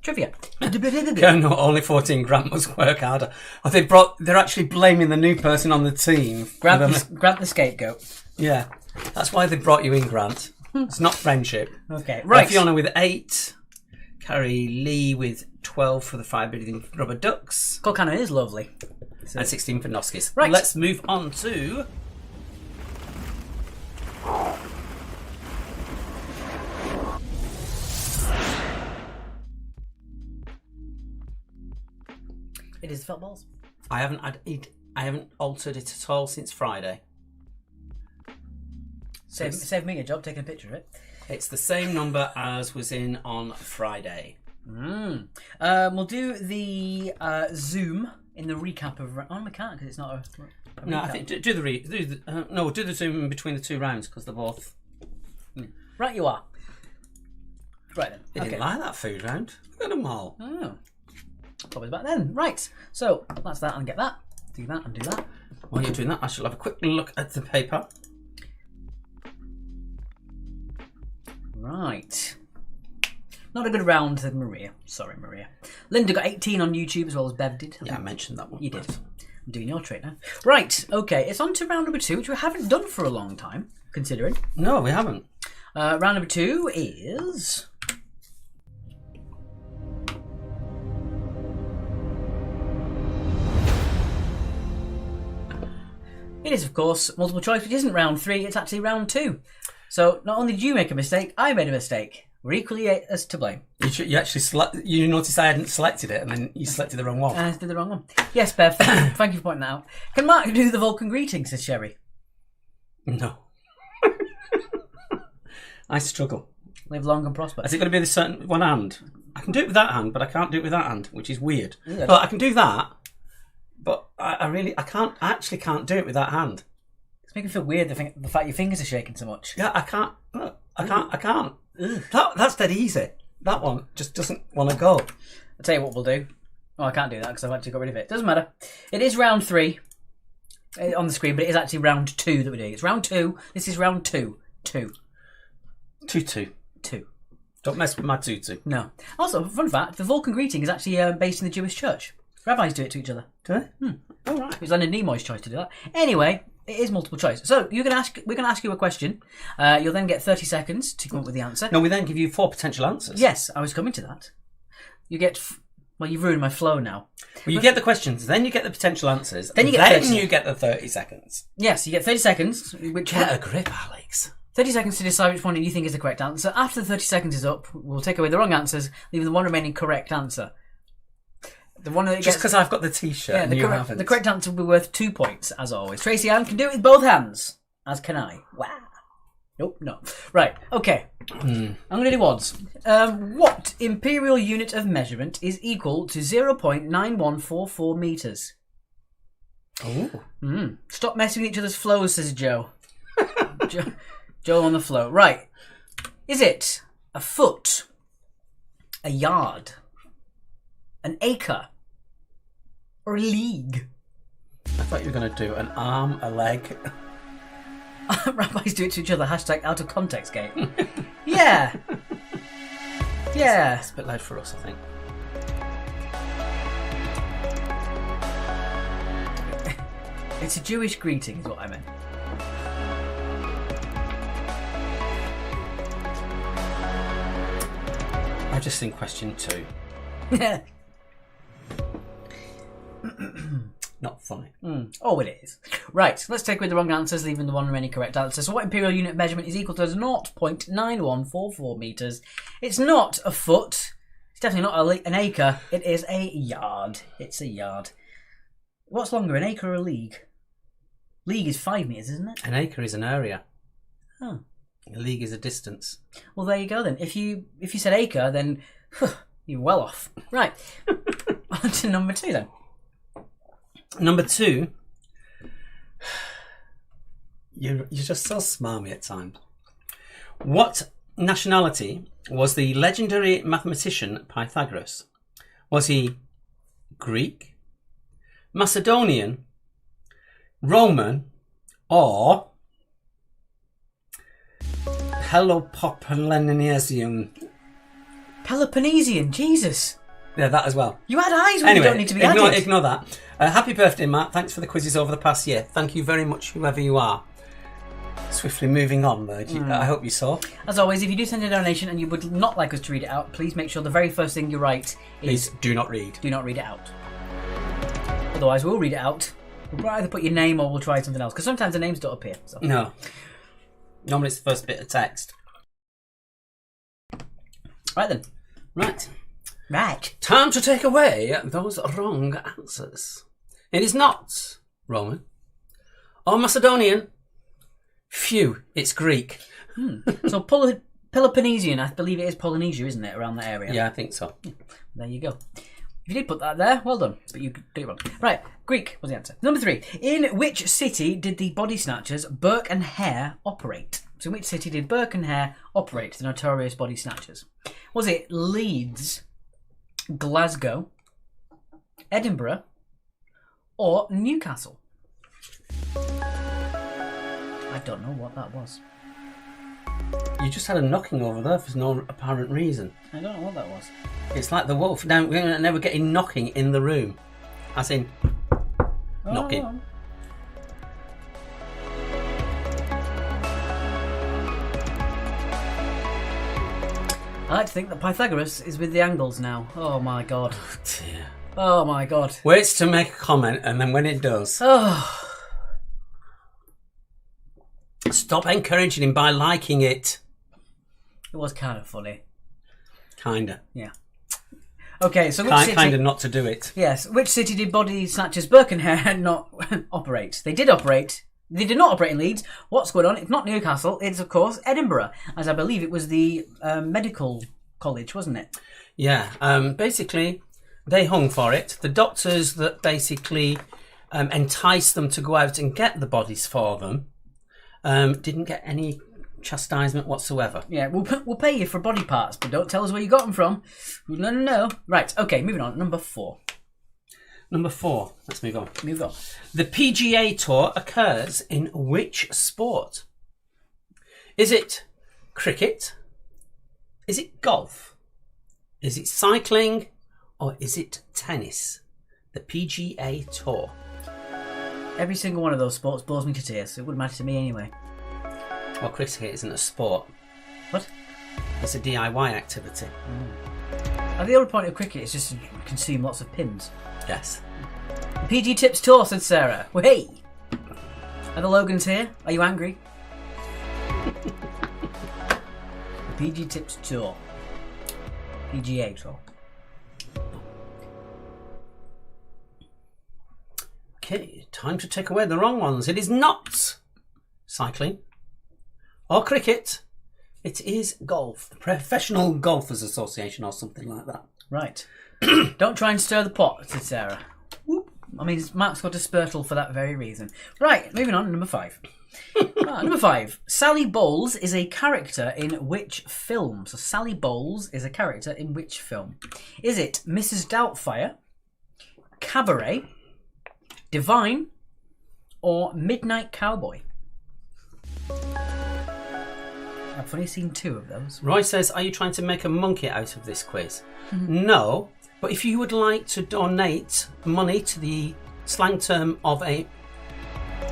trivia. No, only 14 grand must work harder. Oh, they're actually blaming the new person on the team. Grant the scapegoat. Yeah. That's why they brought you in, Grant. It's not friendship. Okay. Right. Fiona with 8. Carrie Lee with 12 for the fire-breathing rubber ducks. Colcannon is lovely. And 16 for Noskis. Right. Let's move on to... It is felt balls. I haven't altered it at all since Friday. Save me a job taking a picture of it. It's the same number as was in on Friday. We'll do the Zoom in the recap of... Oh, we can't because it's not a No, I think do the Zoom in between the two rounds because they're both... Right, you are. Right then. They didn't like that food round. Look at them all. Oh. Probably back then. Right, so that's that and get that. Do that and do that. While you're doing that, I shall have a quick look at the paper. Right. Not a good round, said Maria. Sorry, Maria. Linda got 18 on YouTube as well as Bev did. Yeah, I mentioned that one. You did. I'm doing your trait now. Right, okay. It's on to round number 2, which we haven't done for a long time, considering. No, we haven't. Round number 2 is... It is, of course, multiple choice, which isn't round 3, it's actually round 2. So not only did you make a mistake, I made a mistake. We're equally as to blame. You actually you noticed I hadn't selected it and then you selected the wrong one. I did the wrong one. Yes, Bev, thank you for pointing that out. Can Mark do the Vulcan greeting, says Sherry? No. I struggle. Live long and prosper. Is it going to be the certain one hand? I can do it with that hand, but I can't do it with that hand, which is weird. Yeah. But I can do that, but I actually can't do it with that hand. It's making me feel weird, the fact your fingers are shaking so much. Yeah, I can't. I can't. That's dead easy. That one just doesn't want to go. I'll tell you what we'll do. Oh, I can't do that because I've actually got rid of it. Doesn't matter. It is round 3 on the screen, but it is actually round 2 that we're doing. It's round 2. This is round 2. 2. 2-2. 2. Don't mess with my tutu. No. Also, fun fact, the Vulcan greeting is actually based in the Jewish church. Rabbis do it to each other. Do they? Oh, right. It was Leonard Nimoy's choice to do that. Anyway, it is multiple choice. So we're going to ask you a question. You'll then get 30 seconds to come up with the answer. No, we then give you 4 potential answers. Yes, I was coming to that. You get... Well, you've ruined my flow now. Well, you get the questions, then you get the potential answers, then you get you get the 30 seconds. Yes, you get 30 seconds. Get a grip, Alex. 30 seconds to decide which one you think is the correct answer. After the 30 seconds is up, we'll take away the wrong answers, leaving the one remaining correct answer. The one that just because I've got the T-shirt and you haven't. The correct answer will be worth 2 points, as always. Tracy Ann can do it with both hands, as can I. Wow. Nope, no. Right, okay. I'm going to do odds. What imperial unit of measurement is equal to 0.9144 metres? Oh. Stop messing with each other's flows, says Joe. Joe on the flow. Right. Is it a foot, a yard, an acre, or a league? I thought you were going to do an arm, a leg. Rabbis do it to each other. Hashtag out of context gate. Yeah. Yeah. It's a bit loud for us, I think. It's a Jewish greeting, is what I meant. I've just seen question 2. Yeah. Not funny. Oh, it is. Right, let's take away the wrong answers, leaving the one remaining correct answer. So what imperial unit of measurement is equal to 0.9144 metres? It's not a foot. It's definitely not an acre. It is a yard. It's a yard. What's longer, an acre or a league? League is 5 metres, isn't it? An acre is an area. Oh. A league is a distance. Well, there you go then. If you said acre, then you're well off. Right. On to number 2 then. Number 2. You're just so smarmy at times. What nationality was the legendary mathematician Pythagoras? Was he Greek, Macedonian, Roman, or Peloponnesian? Peloponnesian, Jesus. Yeah, that as well. You had eyes when Anyway, you don't need to be added. Ignore that. Happy birthday, Matt. Thanks for the quizzes over the past year. Thank you very much, whoever you are. Swiftly moving on, I hope you saw. As always, if you do send a donation and you would not like us to read it out, please make sure the very first thing you write is... Please do not read. Do not read it out. Otherwise, we'll read it out. We'll either put your name or we'll try something else, because sometimes the names don't appear. So. No. Normally it's the first bit of text. Right then. Right. Right. Time to take away those wrong answers. It is not Roman or Macedonian. Phew, it's Greek. So Peloponnesian, I believe it is Polynesia, isn't it, around that area? Yeah, I think so. There you go. If you did put that there, well done. But you did it wrong. Right, Greek was the answer. Number 3. In which city did the body snatchers Burke and Hare operate? So in which city did Burke and Hare operate, the notorious body snatchers? Was it Leeds, Glasgow, Edinburgh, or Newcastle? I don't know what that was. You just had a knocking over there for no apparent reason. I don't know what that was. It's like the wolf. Now we're never getting knocking in the room. As in, knocking. Oh. I like to think that Pythagoras is with the angles now. Oh my god. Oh dear. Oh my god. Waits to make a comment and then when it does, Oh. stop encouraging him by liking it. It was kind of funny. Kinda. Yeah. Okay, so which city... Kinda not to do it. Yes, which city did body snatchers Burke and Hare not operate? They did operate. They did not operate in Leeds. What's going on? It's not Newcastle. It's, of course, Edinburgh, as I believe it was the medical college, wasn't it? Yeah. Basically, they hung for it. The doctors that basically enticed them to go out and get the bodies for them didn't get any chastisement whatsoever. Yeah, we'll pay you for body parts, but don't tell us where you got them from. No. Right, okay, moving on. Number 4. Number 4. Let's move on. Move on. The PGA Tour occurs in which sport? Is it cricket? Is it golf? Is it cycling? Or is it tennis? The PGA Tour. Every single one of those sports bores me to tears, so it wouldn't matter to me anyway. Well, cricket isn't a sport. What? It's a DIY activity. The only point of cricket is just to consume lots of pins. Yes. The PG Tips Tour, said Sarah. Well, hey! Are the Logans here? Are you angry? The PG Tips Tour. PGA Tour. Okay, time to take away the wrong ones. It is not cycling or cricket. It is golf. The Professional Golfers Association or something like that. Right. Don't try and stir the pot, said Sarah. Whoop. I mean, Mark's got a spurtle for that very reason. Right, moving on, number 5. Number 5. Sally Bowles is a character in which film? So Sally Bowles is a character in which film? Is it Mrs. Doubtfire, Cabaret, Divine, or Midnight Cowboy? I've only seen 2 of those. Roy says, are you trying to make a monkey out of this quiz? No, but if you would like to donate money to the slang term of a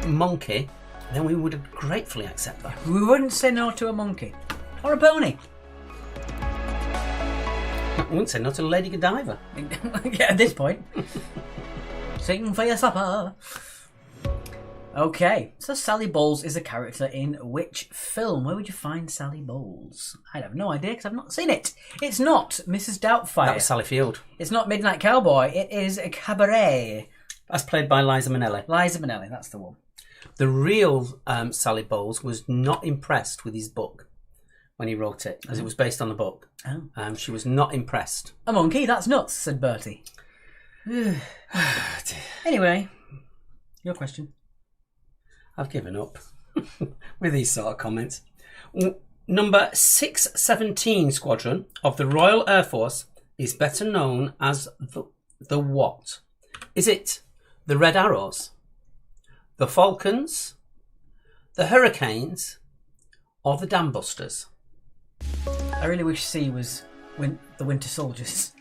monkey, then we would gratefully accept that. We wouldn't say no to a monkey. Or a pony. I wouldn't say no to Lady Godiva. Yeah, at this point. Sing for your supper. Okay, so Sally Bowles is a character in which film? Where would you find Sally Bowles? I have no idea because I've not seen it. It's not Mrs. Doubtfire. That was Sally Field. It's not Midnight Cowboy. It is a Cabaret. That's played by Liza Minnelli. Liza Minnelli, that's the one. The real Sally Bowles was not impressed with his book when he wrote it, as it was based on the book. Oh. She was not impressed. A monkey? That's nuts, said Bertie. Anyway, your question. I've given up with these sort of comments. Number 617 Squadron of the Royal Air Force is better known as the what? Is it the Red Arrows, the Falcons, the Hurricanes, or the Dam Busters? I really wish C was the Winter Soldiers.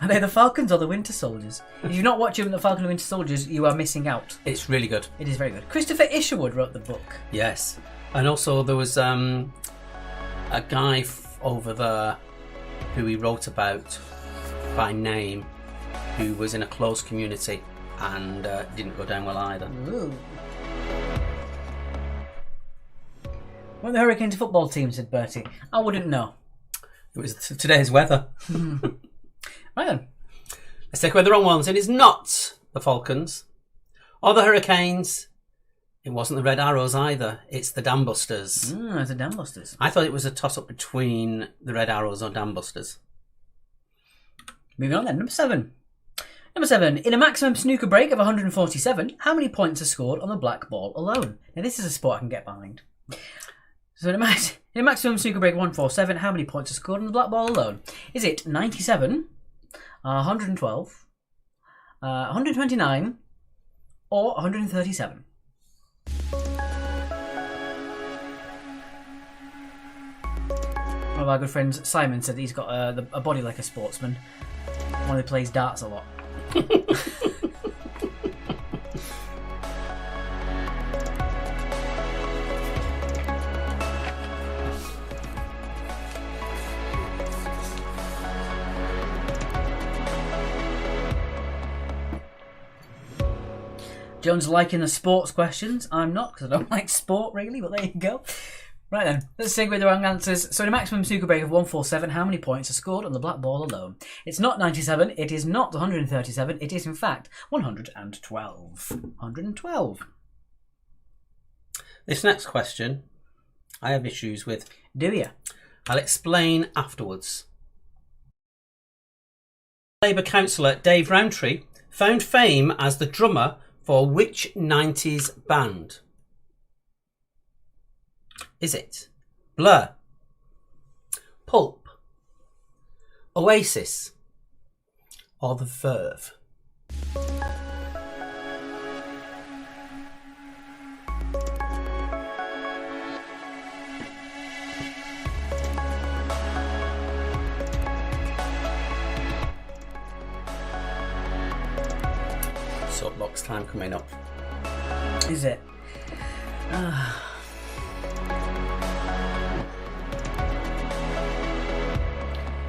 Are they the Falcons or the Winter Soldiers? If you've not watched The Falcon and Winter Soldiers, you are missing out. It's really good. It is very good. Christopher Isherwood wrote the book. Yes. And also there was a guy over there who he wrote about by name who was in a close community and didn't go down well either. Ooh. Weren't the Hurricanes a football team, said Bertie? I wouldn't know. It was today's weather. Right then. Let's take away the wrong ones. It is not the Falcons or the Hurricanes. It wasn't the Red Arrows either. It's the Dam Busters. It's the Dam Busters. I thought it was a toss-up between the Red Arrows or Dam Busters. Moving on then. Number 7. Number 7. In a maximum snooker break of 147, how many points are scored on the black ball alone? Now this is a sport I can get behind. So in a maximum snooker break of 147, how many points are scored on the black ball alone? Is it 97, 112, 129, or 137? One of our good friends, Simon, said that he's got a body like a sportsman. One who plays darts a lot. John's liking the sports questions. I'm not, because I don't like sport really, but there you go. Right then, let's segue the wrong answers. So in a maximum snooker break of 147, how many points are scored on the black ball alone? It's not 97, it is not 137, it is in fact 112. 112. This next question, I have issues with. Do you? I'll explain afterwards. Labour councillor Dave Rowntree found fame as the drummer for which 90s band? Is it Blur, Pulp, Oasis, or The Verve? Soapbox time coming up. Is it?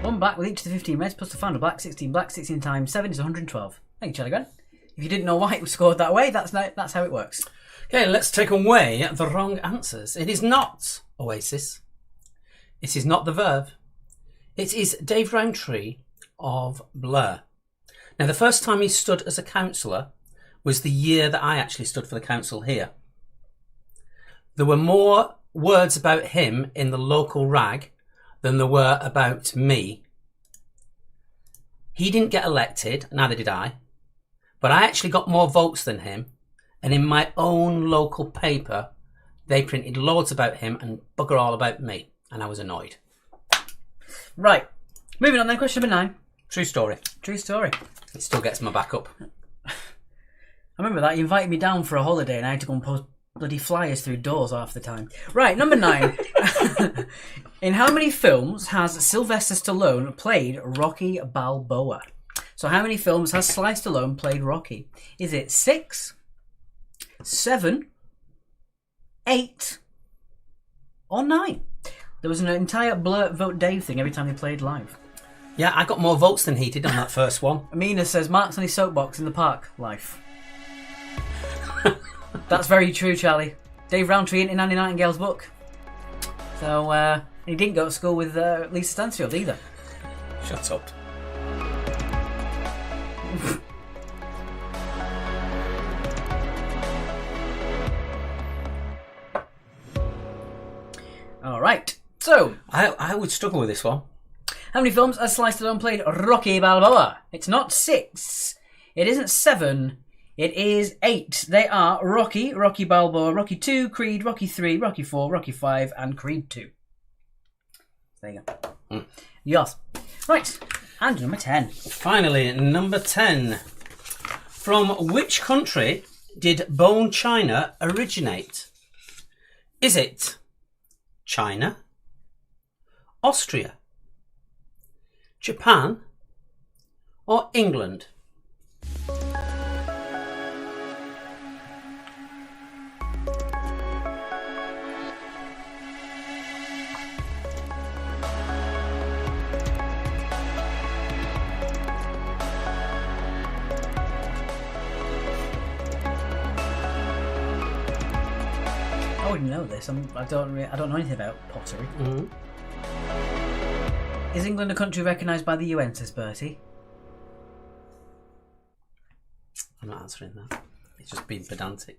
One black with each of the 15 reds plus the final black. 16 black, 16 times 7 is 112. Thank you, Charlie Grant. If you didn't know why it was scored that way, that's how it works. Okay, let's take away the wrong answers. It is not Oasis. It is not The Verve. It is Dave Rowntree of Blur. Now, the first time he stood as a councillor was the year that I actually stood for the council here. There were more words about him in the local rag than there were about me. He didn't get elected, neither did I, but I actually got more votes than him, and in my own local paper they printed loads about him and bugger all about me, and I was annoyed. Right, moving on then, question number 9. True story. True story. It still gets my back up. I remember that, you invited me down for a holiday and I had to go and Bloody flyers through doors half the time. Right, number 9. In how many films has Sylvester Stallone played Rocky Balboa? So how many films has Sly Stallone played Rocky? Is it 6, 7, 8, or 9? There was an entire Blur Vote Dave thing every time he played live. Yeah, I got more votes than he did on that first one. Amina says, Mark's on his soapbox in the park. Life. That's very true, Charlie. Dave Rowntree in Annie Nightingale's book. So, he didn't go to school with Lisa Stansfield either. Shut up. All right. So, I would struggle with this one. how many films has Sly Stallone played Rocky Balboa? It's not 6. It isn't 7. It is 8. They are Rocky, Rocky Balboa, Rocky 2, Creed, Rocky 3, Rocky 4, Rocky 5, and Creed 2. There you go. Yes. Right. And number 10. Finally, number 10. From which country did bone china originate? Is it China, Austria, Japan, or England? I wouldn't know this. I don't know anything about pottery. Mm-hmm. Is England a country recognised by the UN, says Bertie? I'm not answering that. It's just being pedantic.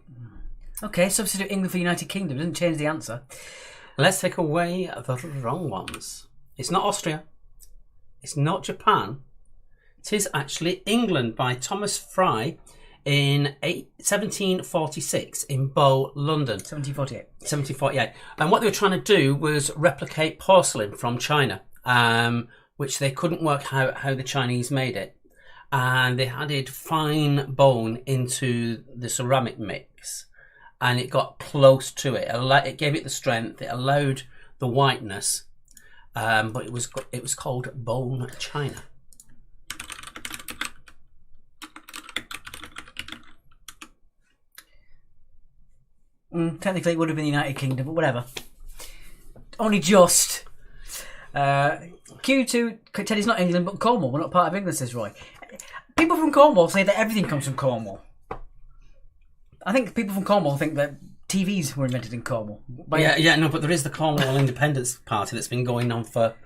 Okay, substitute England for United Kingdom. Doesn't change the answer. Let's take away the wrong ones. It's not Austria. It's not Japan. It is actually England by Thomas Fry in 1746 in Bow, London. 1748. 1748. And what they were trying to do was replicate porcelain from China, which they couldn't work out how the Chinese made it. And they added fine bone into the ceramic mix, and it got close to it. It gave it the strength. It allowed the whiteness, but it was called bone china. Technically, it would have been the United Kingdom, but whatever. Only just. Q2, Teddy's not England, but Cornwall. We're not part of England, says Roy. People from Cornwall say that everything comes from Cornwall. I think people from Cornwall think that TVs were invented in Cornwall. But there is the Cornwall Independence Party that's been going on for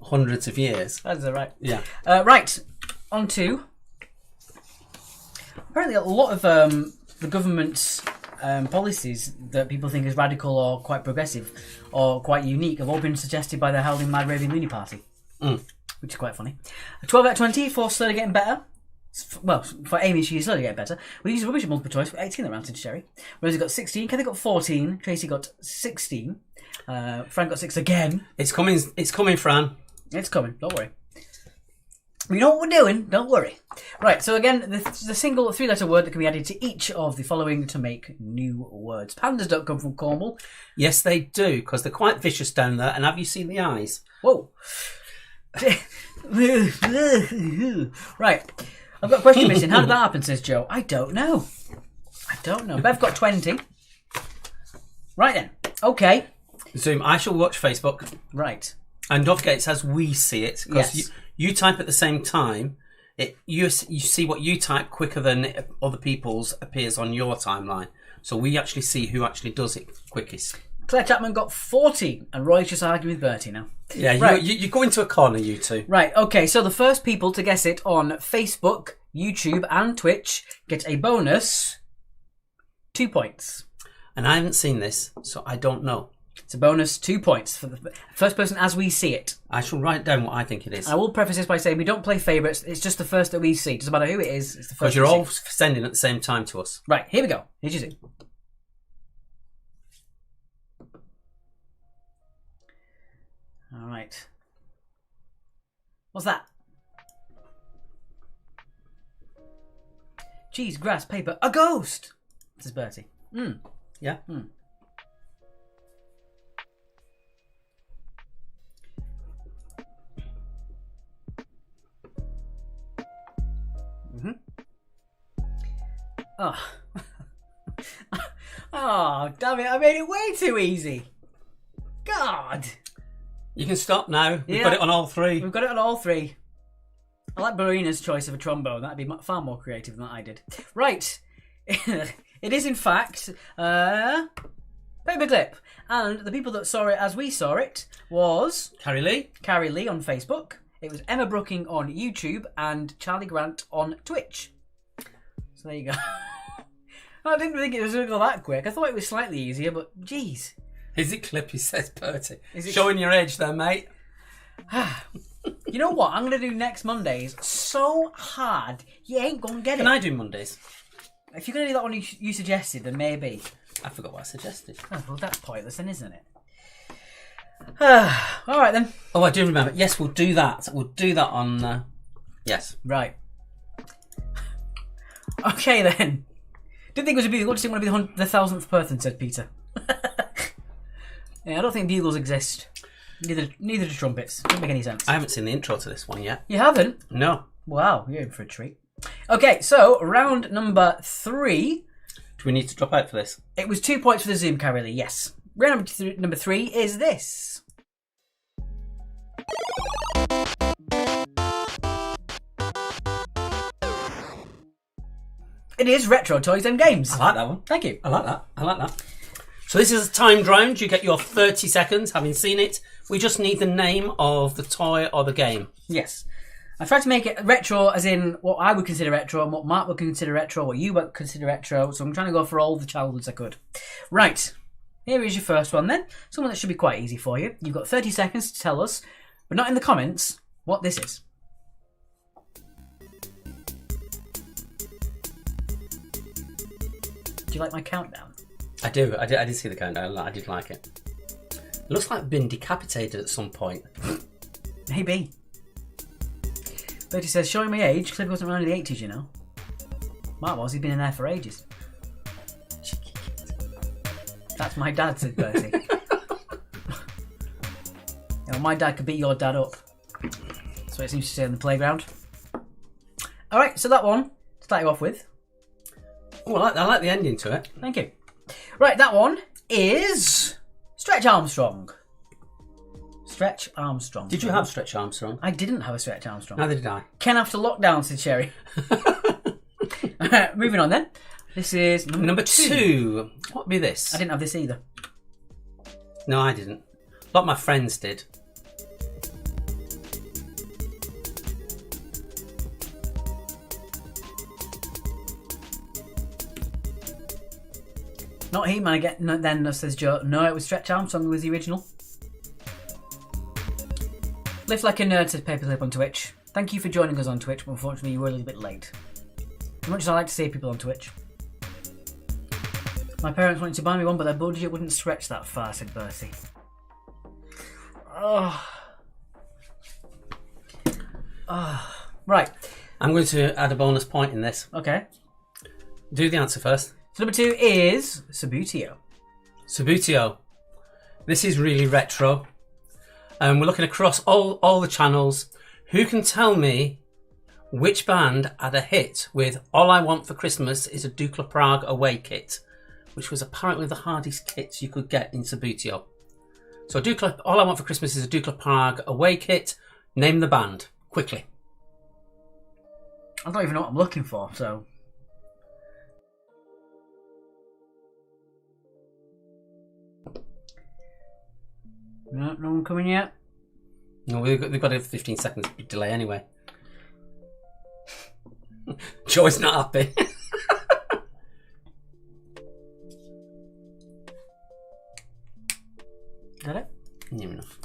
hundreds of years. That's right. Yeah. Right, on to... Apparently a lot of the government's policies that people think is radical or quite progressive or quite unique have all been suggested by the Howling Mad Raving Loony Party. Which is quite funny. 12 out of 20 for slowly getting better. Well, for Amy, she's slowly getting better. We use rubbish at multiple choice for 18 that rounded to Sherry. Rosie got 16, Kathy got 14, Tracy got 16, Fran got 6 again. It's coming, Fran. It's coming, don't worry. We know what we're doing, don't worry. Right, so again, the single 3-letter word that can be added to each of the following to make new words. Pandas don't come from Cornwall. Yes, they do, because they're quite vicious down there. And have you seen the eyes? Whoa. Right. I've got a question missing. How did that happen, says Joe? I don't know. Bev got 20. Right then. Okay. Zoom. I shall watch Facebook. Right. And don't forget, it says we see it. Because Yes. you type at the same time. You see what you type quicker than other people's appears on your timeline. So we actually see who actually does it quickest. Claire Chapman got 40. And Roy's just arguing with Bertie now. Yeah, Right. you go into a corner, you two. Right, okay, so the first people to guess it on Facebook, YouTube, and Twitch get a bonus 2 points. And I haven't seen this, so I don't know. It's a bonus 2 points for the first person as we see it. I shall write down what I think it is. I will preface this by saying we don't play favourites. It's just the first that we see. Doesn't matter who it is. It's the first. Because you're we all see. sending at the same time to us. Right. Here we go. Here's you see. All right. What's that? Cheese, grass, paper, a ghost. This is Bertie. Yeah. Oh. Oh, damn it. I made it way too easy. God. You can stop now. We've Yeah. got it on all three. We've got it on all three. I like Barina's choice of a trombone. That'd be far more creative than I did. Right. It is, in fact, Paperclip. And the people that saw it as we saw it was Carrie Lee. Carrie Lee on Facebook. It was Emma Brooking on YouTube and Charlie Grant on Twitch. So there you go. I didn't think it was going to go that quick. I thought it was slightly easier, but geez. Is it Clippy, says Bertie. Is it- Showing your age there, mate. You know what? I'm going to do next Mondays so hard, you ain't going to get it. Can I do Mondays? If you're going to do that one you suggested, then maybe. I forgot what I suggested. Oh, well, that's pointless then, isn't it? All right, then. Oh, I do remember. Yes, we'll do that. We'll do that on... Yes. Right. Okay, then. Didn't think it was a bugle. Just didn't want to be the 1,000th person, said Peter. Yeah, I don't think bugles exist. Neither do trumpets. Doesn't make any sense. I haven't seen the intro to this one yet. You haven't? No. Wow, you're in for a treat. Okay, so round number 3. Do we need to drop out for this? It was 2 points for the Zoom, Carrie Lee, yes. Round number 3 is this. It is Retro Toys and Games. I like that one. Thank you. I like that. So this is a timed round. You get your 30 seconds, having seen it. We just need the name of the toy or the game. Yes. I tried to make it retro as in what I would consider retro and what Mark would consider retro, what you would consider retro. So I'm trying to go for all the childhoods I could. Right. Here is your first one then. Someone that should be quite easy for you. You've got 30 seconds to tell us, but not in the comments, what this is. Do you like my countdown? I do. I did see the countdown. I did like it. It looks like being decapitated at some point. Maybe. Bertie says, showing my age, Cliff wasn't around in the 80s, you know. Mark was, he'd been in there for ages. That's my dad, said Bertie. You know, my dad could beat your dad up. That's what it seems to say on the playground. Alright, so that one, to start you off with. Oh, I like the ending to it. Thank you. Right, that one is Stretch Armstrong. Stretch Armstrong. Did you have Stretch Armstrong? I didn't have a Stretch Armstrong. Neither did I. Ken after lockdown, said Sherry. Moving on then. This is Number 2. What would be this? I didn't have this either. No, I didn't. A lot of my friends did. Not He-Man again. No, then says Joe. No, it was Stretch Armstrong who was the original. Live Like a Nerd says Paperclip on Twitch. Thank you for joining us on Twitch, but unfortunately you were a little bit late. As much as I like to see people on Twitch. My parents wanted to buy me one, but their budget wouldn't stretch that far, said Bertie. Oh. Right. I'm going to add a bonus point in this. Okay. Do the answer first. So number 2 is Subutio. Subutio. This is really retro. We're looking across all the channels. Who can tell me which band had a hit with All I Want for Christmas is a Dukla Prague Away kit, which was apparently the hardest kit you could get in Subutio. So All I Want for Christmas is a Dukla Prague Away kit. Name the band, quickly. I don't even know what I'm looking for, so... No one coming yet? No, they've got a 15 seconds delay anyway. Joy's not happy. Got it? Near enough.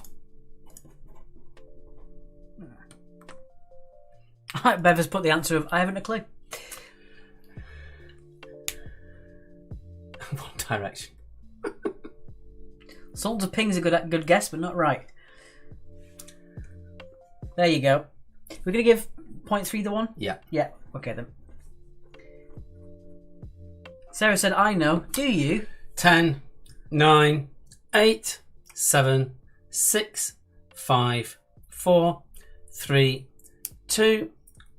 Bev has put the answer of I haven't a clue. One Direction. Soldier Ping's a good guess, but not right. There you go. We're going to give point 3 the one? Yeah. Yeah, okay then. Sarah said, I know. Do you? 10, 9, 8, 7, 6, 5, 4, 3, 2,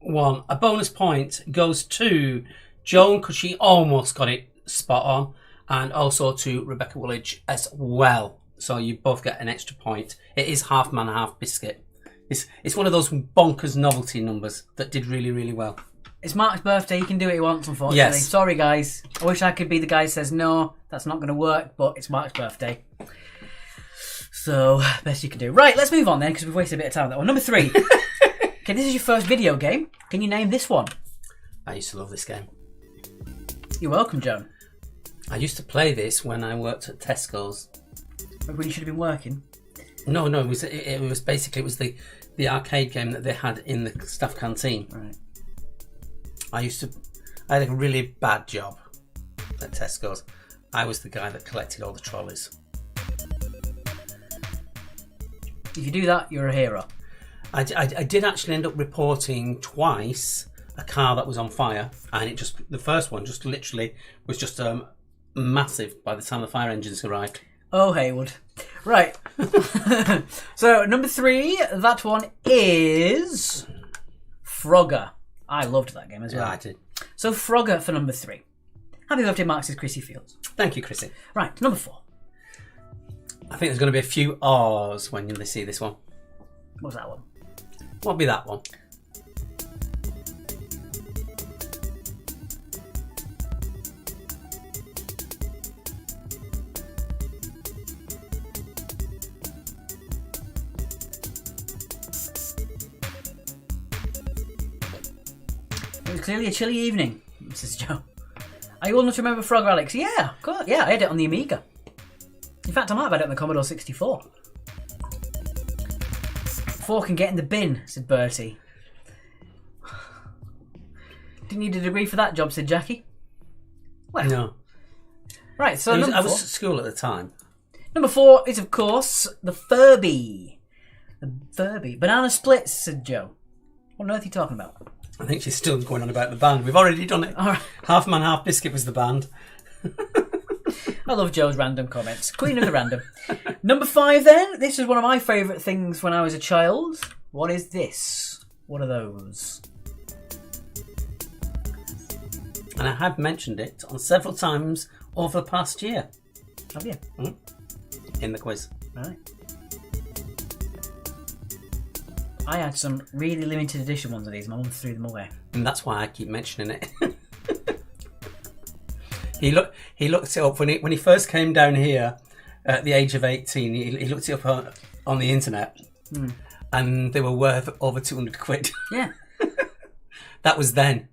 1. A bonus point goes to Joan because she almost got it spot on, and also to Rebecca Woolwich as well. So you both get an extra point. It is half man, half biscuit. It's one of those bonkers novelty numbers that did really, really well. It's Mark's birthday. He can do what he wants, unfortunately. Yes. Sorry, guys. I wish I could be the guy who says, no, that's not going to work, but it's Mark's birthday. So, best you can do. Right, let's move on then, because we've wasted a bit of time on that one. Number 3. Okay, this is your first video game. Can you name this one? I used to love this game. You're welcome, Joan. I used to play this when I worked at Tesco's. When you should have been working. No, it was the arcade game that they had in the staff canteen. Right. I had a really bad job at Tesco's. I was the guy that collected all the trolleys. If you do that, you're a hero. I did actually end up reporting twice a car that was on fire, and the first one just literally was just massive by the time the fire engines arrived. Oh, Haywood. Right. So, number 3, that one is Frogger. I loved that game as well. Yeah, I did. So, Frogger for number 3. Happy birthday, Marks, is Chrissy Fields. Thank you, Chrissy. Right, number 4. I think there's going to be a few R's when you see this one. What's that one? What'll be that one? It was clearly a chilly evening, Mrs. Joe. Are you old enough to remember Frogger, Alex? Yeah, God, yeah, I had it on the Amiga. In fact, I might have had it on the Commodore 64. 4 can get in the bin, said Bertie. Didn't need a degree for that job, said Jackie. Well, No. right, so I number 4. was at school at the time. Number 4 is, of course, the Furby. The Furby. Banana Splits, said Joe. What on earth are you talking about? I think she's still going on about the band. We've already done it. All right. Half Man, Half Biscuit was the band. I love Joe's random comments. Queen of the random. Number 5 then. This is one of my favourite things when I was a child. What is this? What are those? And I have mentioned it on several times over the past year. Have you? In the quiz. Right. I had some really limited edition ones of these. My mum threw them away. And that's why I keep mentioning it. He looked it up when he first came down here at the age of 18. He looked it up on the internet, and they were worth over 200 quid. Yeah. That was then.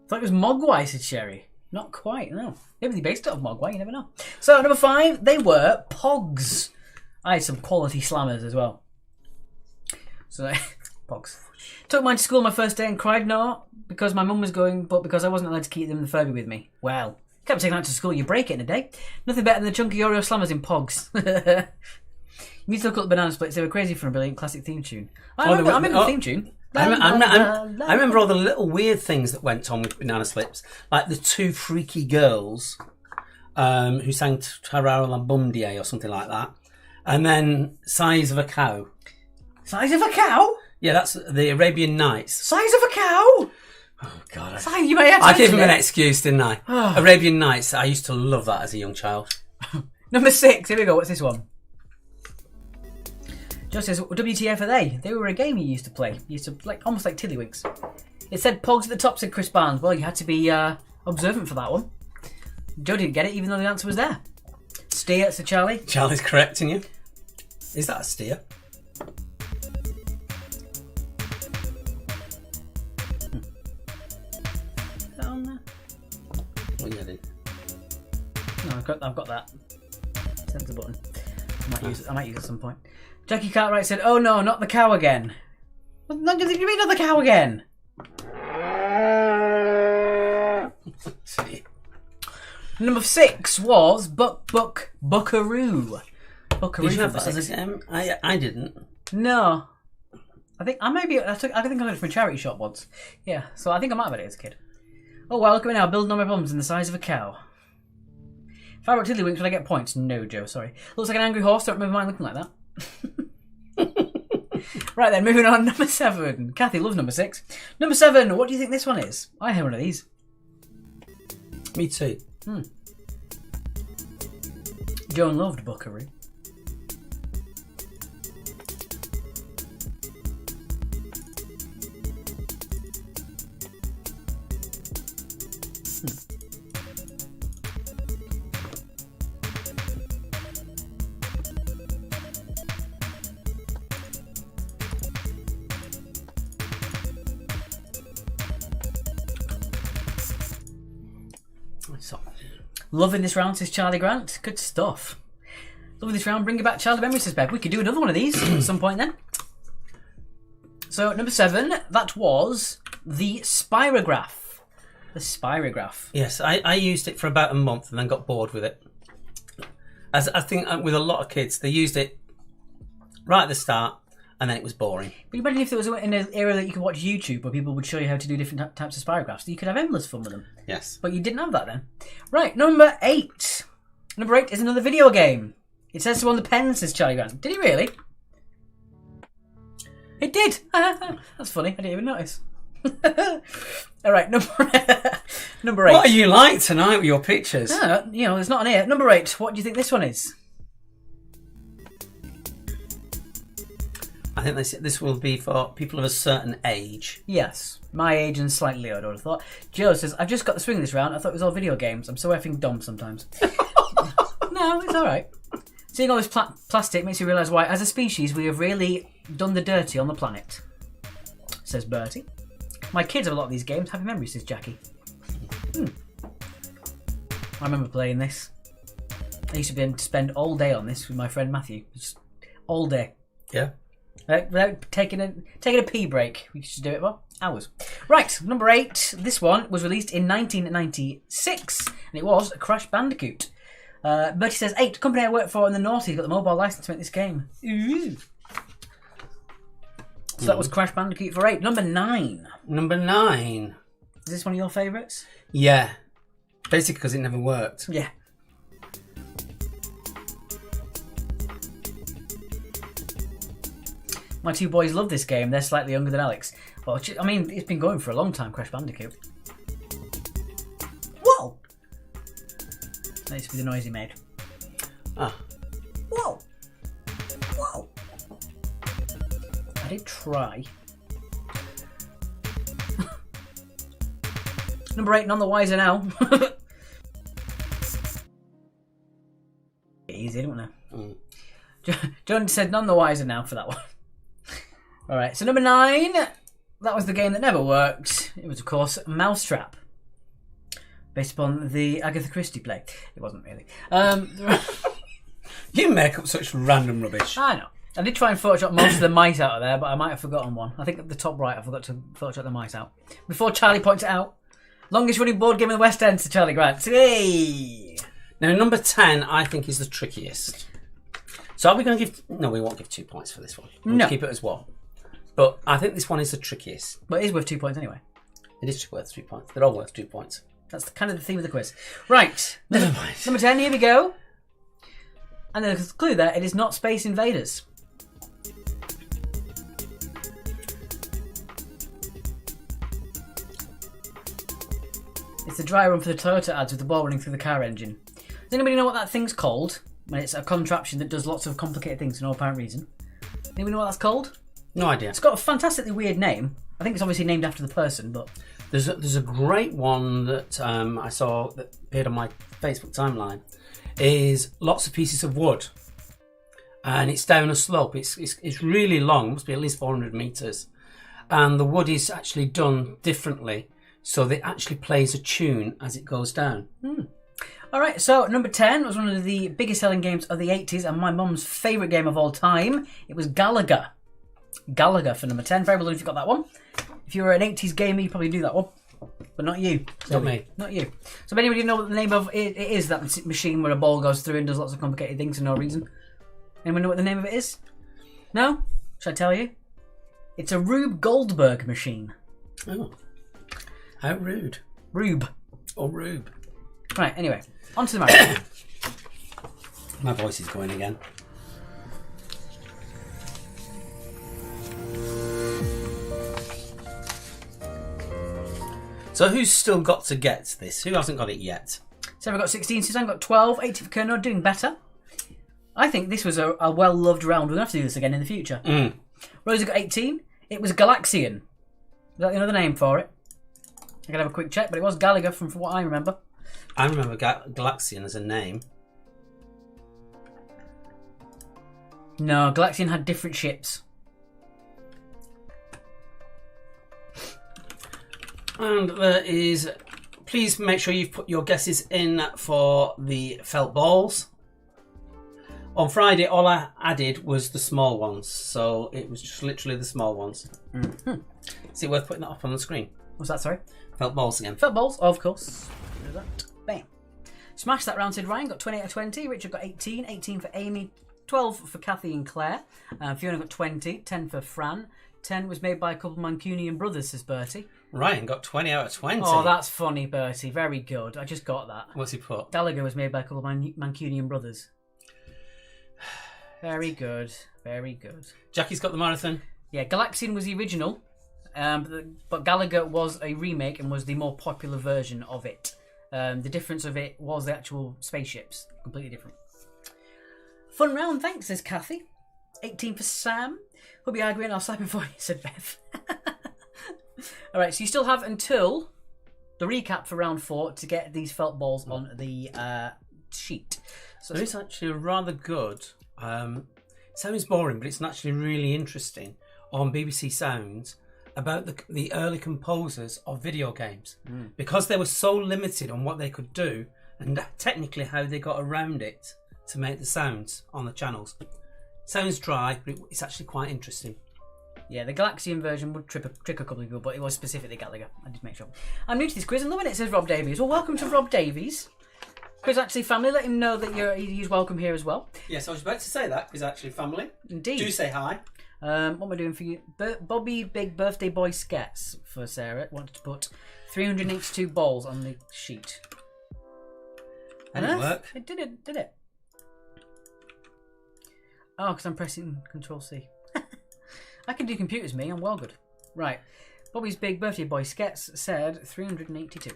Thought it was Mogwai, said Sherry. Not quite, no. Maybe they based it off Mogwai, you never know. So, number 5, they were Pogs. I had some quality slammers as well. So, Pogs. Took mine to school my first day and cried, no, because my mum was going, but because I wasn't allowed to keep them in the Furby with me. Well, kept taking that to school, you break it in a day. Nothing better than the chunky Oreo slammers in Pogs. You need to look up the Banana Splits. They were crazy for a brilliant classic theme tune. I remember the theme tune. I remember all the little weird things that went on with Banana Slips, like the 2 freaky girls who sang Tarara La Bumdie or something like that, and then Size of a Cow. Size of a cow? Yeah, that's the Arabian Nights. Size of a cow? Oh God! You may have to I gave him mention an it. excuse, didn't I? Arabian Nights. I used to love that as a young child. Number 6. Here we go. What's this one? Joe says, WTF are they? They were a game you used to play. You used to almost like Tiddlywinks. It said Pogs at the top, said Chris Barnes. Well, you had to be observant for that one. Joe didn't get it, even though the answer was there. Steer, said Charlie. Charlie's correcting you. Is that a steer? Is that on there? Well, yeah, then. No, I've got that. Center button. I might use it at some point. Jackie Cartwright said, "Oh no, not the cow again." What do you mean not the cow again? Number 6 was Buckaroo. Buckaroo. Did you have for that as a game? I didn't. No. I think I got it from a charity shop once. Yeah, so I think I might have had it as a kid. Oh wow, look at me now, building on my bums in the size of a cow. If I rock tiddlywinks, would I get points? No, Joe, sorry. Looks like an angry horse, don't remember mine looking like that. Right then, moving on, number 7. Kathy loves number 6. Number 7, what do you think this one is? I have one of these. Me too. Joan loved Buckaroo. Loving this round, says Charlie Grant. Good stuff. Loving this round, bring it back Childhood Memories, says Bev. We could do another one of these at some point then. So, number 7, that was the Spirograph. The Spirograph. Yes, I used it for about a month and then got bored with it. As I think with a lot of kids, they used it right at the start and then it was boring. But imagine if there was in an era that you could watch YouTube where people would show you how to do different types of spirographs. You could have endless fun with them. Yes. But you didn't have that then. Right, number 8. Number 8 is another video game. It says so on the pen, says Charlie Grant. Did he really? It did. That's funny. I didn't even notice. All right, number 8. What are you like tonight with your pictures? No, there's not an here. Number 8. What do you think this one is? I think this will be for people of a certain age. Yes, my age and slightly older, I would have thought. Joe says, I've just got the swing this round. I thought it was all video games. I'm so effing dumb sometimes. No, it's all right. Seeing all this plastic makes you realise why, as a species, we have really done the dirty on the planet, says Bertie. My kids have a lot of these games. Happy memories, says Jackie. I remember playing this. I used to be able to spend all day on this with my friend Matthew. Just all day. Yeah. Without taking a pee break. We used to do it for hours. Right, number 8. This one was released in 1996, and it was Crash Bandicoot. Bertie says, 8. Company I work for in the North, got the mobile license to make this game. Ooh. So that was Crash Bandicoot for 8. Number 9. Number 9. Is this one of your favourites? Yeah. Basically because it never worked. Yeah. My 2 boys love this game. They're slightly younger than Alex. Well, I mean, it's been going for a long time, Crash Bandicoot. Whoa! That used to be the noise he made. Ah. Whoa! Whoa! I did try. Number 8, none the wiser now. Easy, don't know. John said none the wiser now for that one. Alright, so number 9, that was the game that never worked. It was, of course, Mousetrap. Based upon the Agatha Christie play. It wasn't really. You make up such random rubbish. I know. I did try and Photoshop most of the mice out of there, but I might have forgotten one. I think at the top right I forgot to Photoshop the mice out. Before Charlie points it out. Longest running board game in the West End, to Charlie Grant. Hey! Now, number 10, I think, is the trickiest. So are we going to give... No, we won't give 2 points for this one. We'll keep it as 1. But I think this one is the trickiest. But it is worth 2 points anyway. It is worth 2 points. They're all worth 2 points. That's kind of the theme of the quiz. Right. Never mind. Number 10, here we go. And there's a clue there. It is not Space Invaders. It's the dry run for the Toyota ads with the ball running through the car engine. Does anybody know what that thing's called? When it's a contraption that does lots of complicated things for no apparent reason. Anybody know what that's called? No idea. It's got a fantastically weird name. I think it's obviously named after the person, but... There's a great one that I saw that appeared on my Facebook timeline. Is lots of pieces of wood. And it's down a slope. It's really long. It must be at least 400 metres. And the wood is actually done differently. So it actually plays a tune as it goes down. Alright, so number 10 was one of the biggest selling games of the 80s and my mum's favourite game of all time. It was Gallagher. Gallagher for number 10. Very well done if you got that one. If you were an 80s gamer, you probably knew that one. But not you. Not me. Not you. So if anybody know what the name of it is, that machine where a ball goes through and does lots of complicated things for no reason? Anyone know what the name of it is? No? Should I tell you? It's a Rube Goldberg machine. Oh. How rude. Rube. Or Rube. Right, anyway. On to the marathon. My voice is going again. So who's still got to get this? Who hasn't got it yet? So we've got 16, Suzanne got 12, 18 for Kerno, doing better. I think this was a well-loved round. We're going to have to do this again in the future. Rosa got 18. It was Galaxian. Is that another name for it? I can have a quick check, but it was Gallagher from what I remember. I remember Galaxian as a name. No, Galaxian had different ships. And there is... Please make sure you've put your guesses in for the felt balls. On Friday, all I added was the small ones. So it was just literally the small ones. Mm-hmm. Is it worth putting that up on the screen? What's that, sorry? Felt balls again. Felt balls, of course. Do that. Bam. Smash that round, said Ryan. Got 20 out of 20. Richard got 18. 18 for Amy. 12 for Kathy and Claire. Fiona got 20. 10 for Fran. 10 was made by a couple of Mancunian brothers, says Bertie. Ryan got 20 out of 20. Oh, that's funny, Bertie. Very good. I just got that. What's he put? Gallagher was made by a couple of Mancunian brothers. Very good. Very good. Jackie's got the marathon. Yeah, Galaxian was the original, but Gallagher was a remake and was the more popular version of it. The difference of it was the actual spaceships. Completely different. Fun round, thanks, says Kathy. 18 for Sam. We'll be arguing, I'll slap him for you, said Bev. Alright, so you still have until the recap for round 4 to get these felt balls on the sheet. So there is actually a rather good, sounds boring, but it's actually really interesting, on BBC Sounds about the early composers of video games. Because they were so limited on what they could do and technically how they got around it to make the sounds on the channels. Sounds dry, but it's actually quite interesting. Yeah, the Galaxian version would trick a couple of people, but it was specifically Gallagher. I did make sure. I'm new to this quiz. I'm loving it, says Rob Davies. Well, welcome to Rob Davies. Quiz Actually Family. Let him know that he's welcome here as well. Yes, I was about to say that. Quiz Actually Family. Indeed. Do say hi. What am I doing for you? Bobby Big Birthday Boy Skets for Sarah. Wanted to put 382 balls on the sheet. That didn't work. It did it? Oh, because I'm pressing Control-C. I can do computers, me. I'm well good. Right. Bobby's Big Birthday Boy Skets said 382.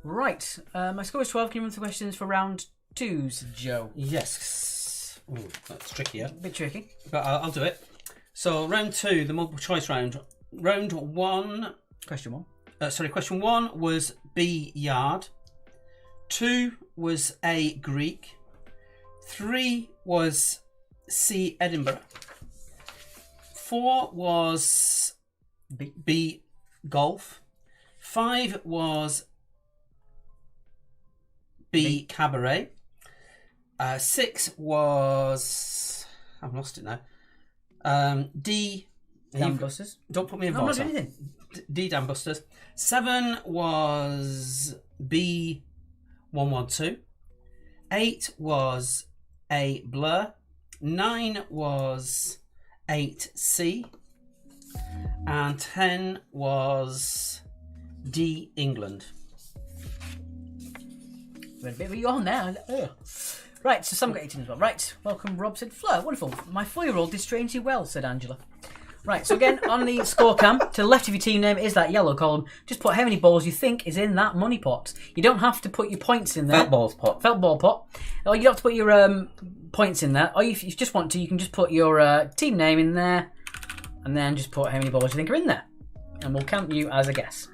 Right. My score is 12. Can you run through questions for round 2, said Joe? Yes. Ooh, that's tricky, yeah? A bit tricky. But I'll do it. So, round 2, the multiple choice round. Round 1... Question 1. Question 1 was B, yard. 2 was A, Greek. 3 was C, Edinburgh. 4 was B, golf. 5 was B, cabaret. 6 was... I've lost it now. D... Dam Busters. Don't put me in I'm not box. doing anything. D, Dam Busters. 7 was B, 112. 8 was A, Blur. 9 was 8C. And 10 was D, England. We're a bit of a yawn now. Ugh. Right, so Sam got 18 as well. Right, welcome Rob, said Fleur. Wonderful. My 4-year-old did strangely well, said Angela. Right, so again, on the score cam, to the left of your team name is that yellow column. Just put how many balls you think is in that money pot. You don't have to put your points in there. Felt balls pot. Felt ball pot. Or you don't have to put your points in there. Or if you just want to, you can just put your team name in there and then just put how many balls you think are in there. And we'll count you as a guess.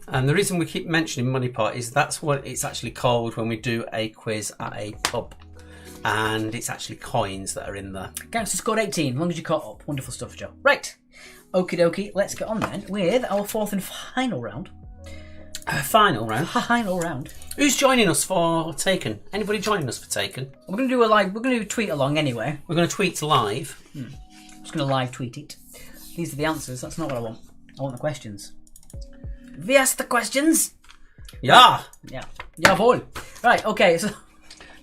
And the reason we keep mentioning money pot is that's what it's actually called when we do a quiz at a pub. And it's actually coins that are in there. Gangster scored 18, as long as you caught up. Wonderful stuff, Joe. Right. Okie dokie, let's get on then with our 4th and final round. Final round? Final round. Who's joining us for Taken? Anybody joining us for Taken? We're going to do a live, we're going to do a tweet along anyway. We're going to tweet live. I'm just going to live tweet it. These are the answers, that's not what I want. I want the questions. We ask the questions? Yeah! Yeah. Jawohl. Right, okay, so...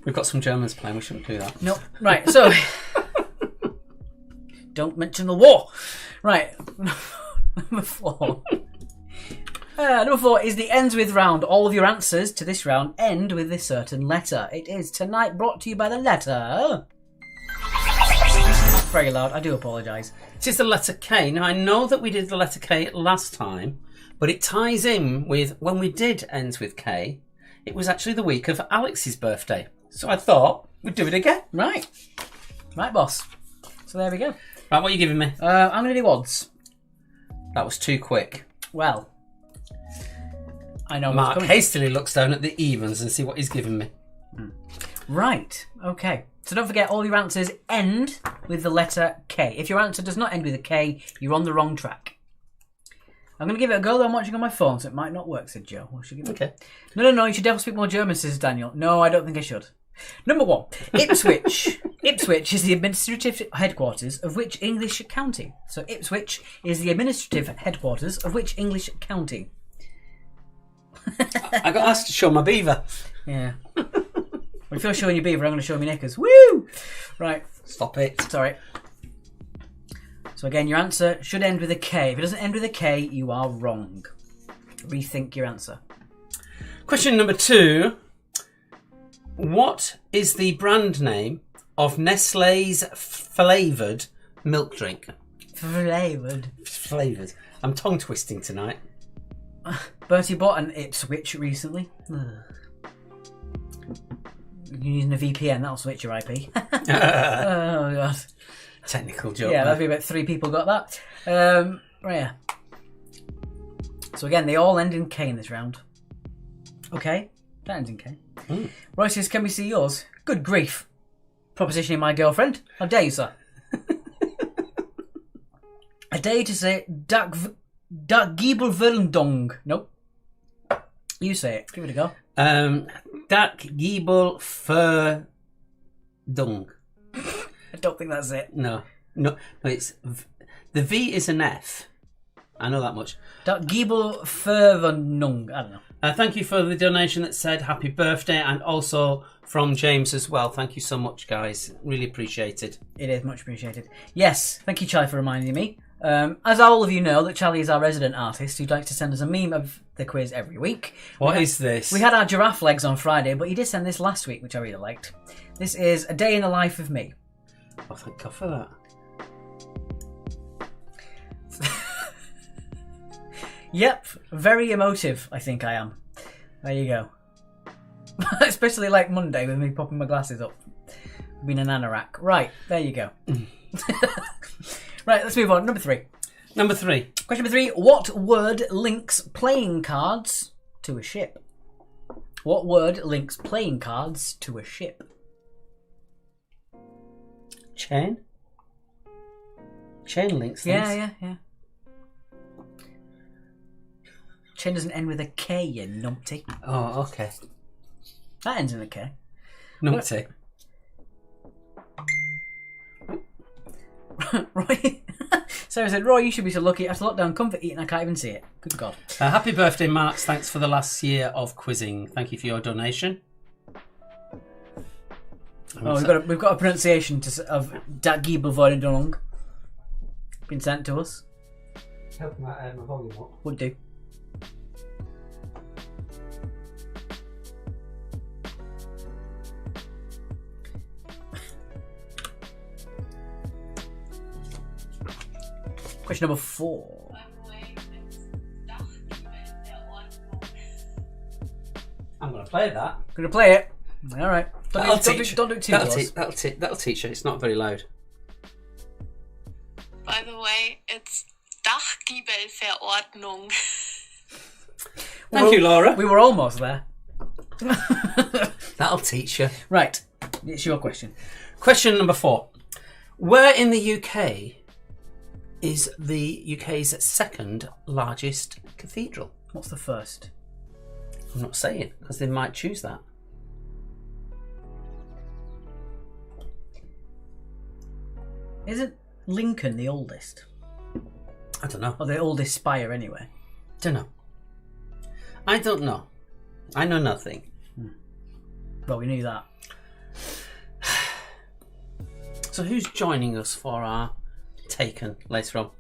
We've got some Germans playing, we shouldn't do that. No, right, so... Don't mention the war. Right, number 4. Number 4 is the ends with round. All of your answers to this round end with a certain letter. It is tonight brought to you by the letter... Very loud, I do apologise. It is the letter K. Now, I know that we did the letter K last time, but it ties in with when we did ends with K. It was actually the week of Alex's birthday. So I thought we'd do it again. Right, boss. So there we go. Right, what are you giving me? I'm going to do odds. That was too quick. Well, I know. Mark hastily looks down at the evens and see what he's given me. Right, okay. So don't forget, all your answers end with the letter K. If your answer does not end with a K, you're on the wrong track. I'm going to give it a go, though I'm watching on my phone, so it might not work, said Joe. Well, Okay. No, you should definitely speak more German, says Daniel. No, I don't think I should. Number 1, Ipswich. Ipswich is the administrative headquarters of which English county? So Ipswich is the administrative headquarters of which English county? I got asked to show my beaver. Yeah. Well, if you're showing your beaver, I'm going to show my knickers. Woo! Right. Stop it. Sorry. So again, your answer should end with a K. If it doesn't end with a K, you are wrong. Rethink your answer. Question number 2. What is the brand name of Nestle's flavoured milk drink? Flavoured. I'm tongue twisting tonight. Bertie bought an Ipswich recently. You're using a VPN, that'll switch your IP. Oh, God. Technical joke. Yeah, that'd be about 3 people got that. Right, yeah. So again, they all end in K in this round. Okay, that ends in K. Roy says, can we see yours? Good grief. Propositioning my girlfriend? How dare you, sir? I dare you to say Dak Giebelverndong. Nope. You say it. Give it a go. Dak Giebelverdung. I don't think that's it. No, it's the V is an F. I know that much. Dak Giebelverndung. I don't know. Thank you for the donation that said happy birthday, and also from James as well. Thank you so much, guys. Really appreciate it. It is much appreciated. Yes, thank you, Charlie, for reminding me. As all of you know, that Charlie is our resident artist who likes to send us a meme of the quiz every week. What is this? We had our giraffe legs on Friday, but he did send this last week, which I really liked. This is A Day in the Life of Me. Oh, thank God for that. Yep, very emotive, I think I am. There you go. Especially like Monday with me popping my glasses up. Being an anorak. Right, there you go. Right, let's move on. Number 3. Question number 3. What word links playing cards to a ship? What word links playing cards to a ship? Chain? Chain links things. Yeah. Chain doesn't end with a K, you numpty. Oh, okay. That ends in a K. Numpty. Roy. Sarah said, Roy, you should be so lucky. After lockdown, comfort eating, I can't even see it. Good God. Happy birthday, Marks. Thanks for the last year of quizzing. Thank you for your donation. Oh, we've got a pronunciation of Dat Giebelverndung been sent to us. Help my volume up. Would do. Question number 4. I'm going to play that. Going to play it. All right. Don't do it too close. That'll teach you. It's not very loud. By the way, it's Dachgiebelverordnung. Thank you, Laura. We were almost there. That'll teach you. Right. It's your question. Question number 4. Where in the UK is the UK's second largest cathedral? What's the first? I'm not saying, because they might choose that. Isn't Lincoln the oldest? I don't know. Or the oldest spire, anyway? Don't know. I don't know. I know nothing. Well, we knew that. So who's joining us for our Taken later on?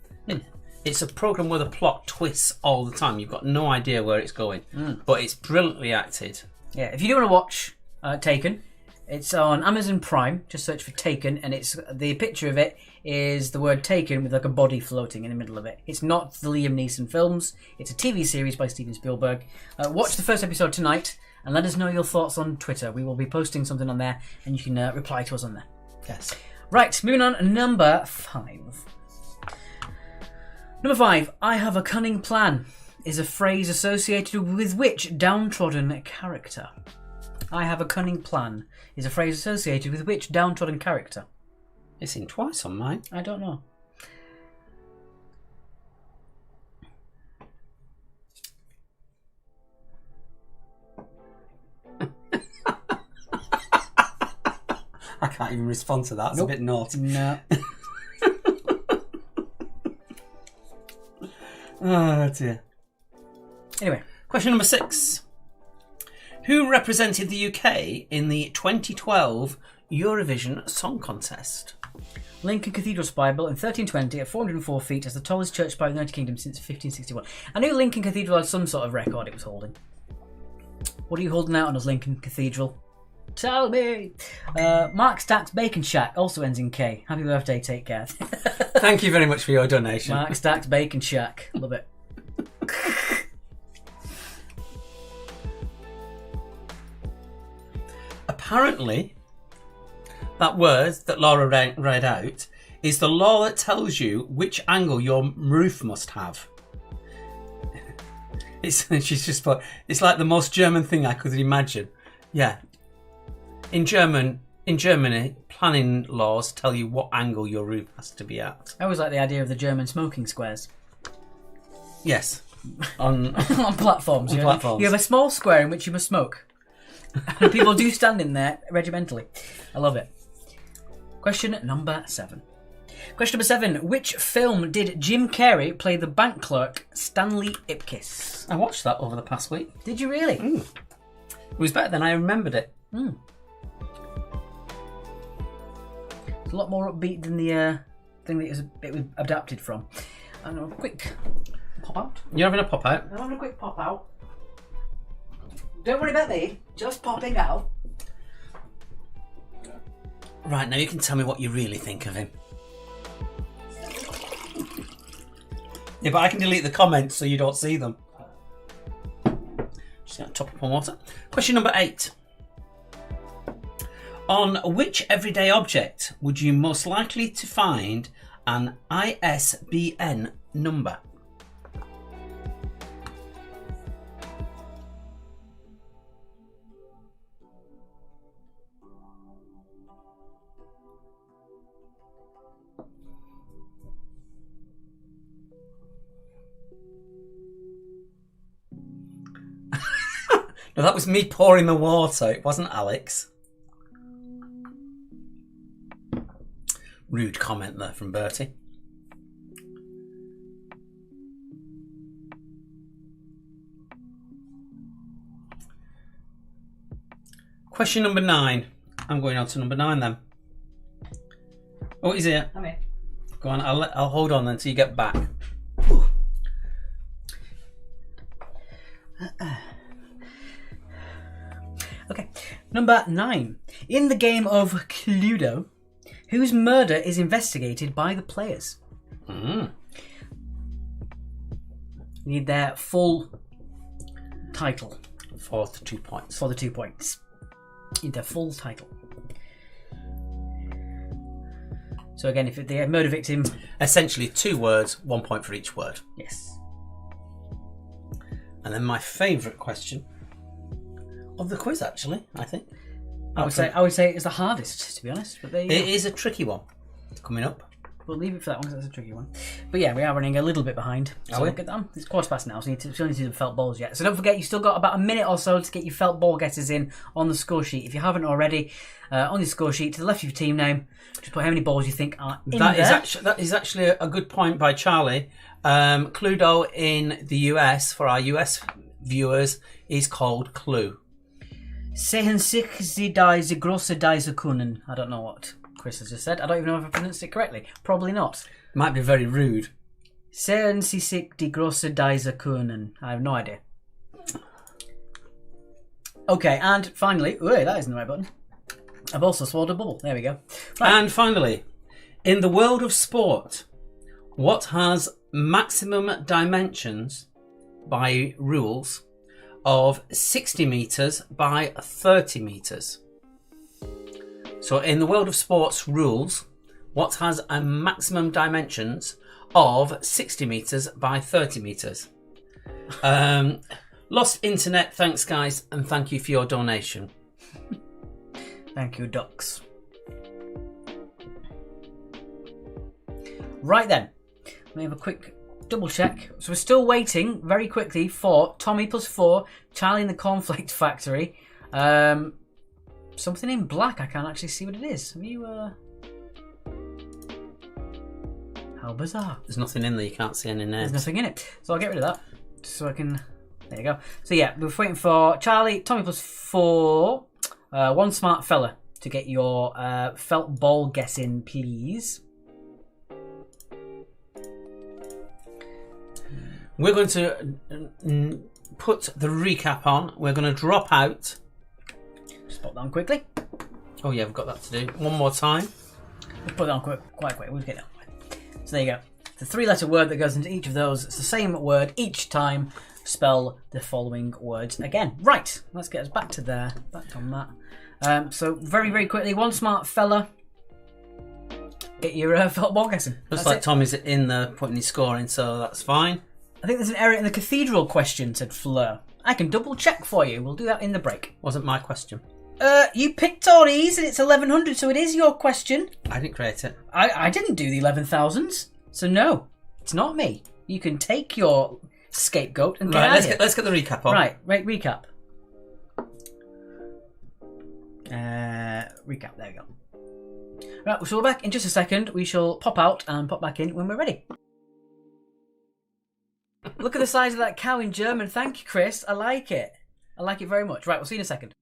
It's a programme where the plot twists all the time. You've got no idea where it's going. But it's brilliantly acted. Yeah, if you do want to watch Taken, it's on Amazon Prime. Just search for Taken, and it's the picture of it is the word Taken with like a body floating in the middle of it. It's not the Liam Neeson films. It's a TV series by Steven Spielberg. Watch the first episode tonight and let us know your thoughts on Twitter. We will be posting something on there and you can reply to us on there. Yes. Right, moving on. Number 5. Number 5. I have a cunning plan is a phrase associated with which downtrodden character? I have a cunning plan is a phrase associated with which downtrodden character? It's in twice on mine. I don't know. I can't even respond to that. It's a bit naughty. No. Oh dear. Anyway. Question number 6. Who represented the UK in the 2012 Eurovision Song Contest? Lincoln Cathedral spire built in 1320 at 404 feet as the tallest church spire in the United Kingdom since 1561. I knew Lincoln Cathedral had some sort of record it was holding. What are you holding out on us, Lincoln Cathedral? Tell me! Mark Stack's Bacon Shack also ends in K. Happy birthday, take care. Thank you very much for your donation. Mark Stack's Bacon Shack. Love it. Apparently, that word that Laura read out is the law that tells you which angle your roof must have. She's just put, it's like the most German thing I could imagine. Yeah. In Germany, planning laws tell you what angle your roof has to be at. I always like the idea of the German smoking squares. Yes. On platforms. On platforms. You have a small square in which you must smoke. And people do stand in there regimentally. I love it. Question number 7. Question number 7. Which film did Jim Carrey play the bank clerk Stanley Ipkiss? I watched that over the past week. Did you really? It was better than I remembered it. It's a lot more upbeat than the thing that it was adapted from. I know, quick pop out. You're having a pop out? I'm having a quick pop out. Don't worry about me, just popping out. Right, now you can tell me what you really think of him. Yeah, but I can delete the comments so you don't see them. Just going to top up on water. Question number 8. On which everyday object would you most likely to find an ISBN number? No, that was me pouring the water. It wasn't Alex. Rude comment there from Bertie. Question number 9. I'm going on to number 9 then. Oh, he's here. I'm here. Go on, I'll hold on until you get back. Okay, number 9. In the game of Cluedo, whose murder is investigated by the players? You need their full title. For the 2 points. For the 2 points. You need their full title. So again, if the murder victim... Essentially 2 words, 1 point for each word. Yes. And then my favourite question of the quiz, actually, I think. I would say it's the hardest, to be honest. But It is a tricky one coming up. We'll leave it for that one because that's a tricky one. But yeah, we are running a little bit behind. So we? we'll get that. It's 15:15 now, so you still need to do the felt balls yet. So don't forget, you've still got about a minute or so to get your felt ball getters in on the score sheet. If you haven't already, on your score sheet, to the left of your team name, just put how many balls you think are in there. That is actually a good point by Charlie. Cluedo in the US, for our US viewers, is called Clue. Sehen sich sie die große Deise können. I don't know what Chris has just said. I don't even know if I pronounced it correctly. Probably not. Might be very rude. 66 die große Dicer können. I have no idea. Okay, and finally, that isn't the right button. I've also swallowed a bubble. There we go. Right. And finally, in the world of sport, what has maximum dimensions by rules of 60 metres by 30 metres? So in the world of sports rules, what has a maximum dimensions of 60 metres by 30 metres? Lost internet, thanks guys, and thank you for your donation. Thank you, ducks. Right then, let me have a quick double check. So we're still waiting very quickly for Tommy plus 4, Charlie in the Cornflake Factory. Something in black, I can't actually see what it is. Have you, How bizarre. There's nothing in there, you can't see any names. There's nothing in it. So I'll get rid of that, so I can... There you go. So yeah, we're waiting for Charlie, Tommy plus 4, one smart fella to get your felt ball guess in, please. We're going to put the recap on. We're going to drop out. Just put that on quickly. Oh yeah, we've got that to do. One more time. We'll put that on quite quick. We'll get it on. So there you go. It's a 3-letter word that goes into each of those. It's the same word each time. Spell the following words again. Right, let's get us back to there. Back on that. So very, very quickly, one smart fella. Get your felt ball guessing. Looks like Tommy's in the putting his score in, so that's fine. I think there's an error in the cathedral question, said Fleur. I can double check for you. We'll do that in the break. Wasn't my question. You picked Tories and it's 1100, so it is your question. I didn't create it. I didn't do the 11,000s, so no, it's not me. You can take your scapegoat and get out of here. Let's get the recap on. Right, recap. Recap, there we go. Right, so we're back in just a second. We shall pop out and pop back in when we're ready. Look at the size of that cow in German. Thank you, Chris. I like it. I like it very much. Right, we'll see you in a second.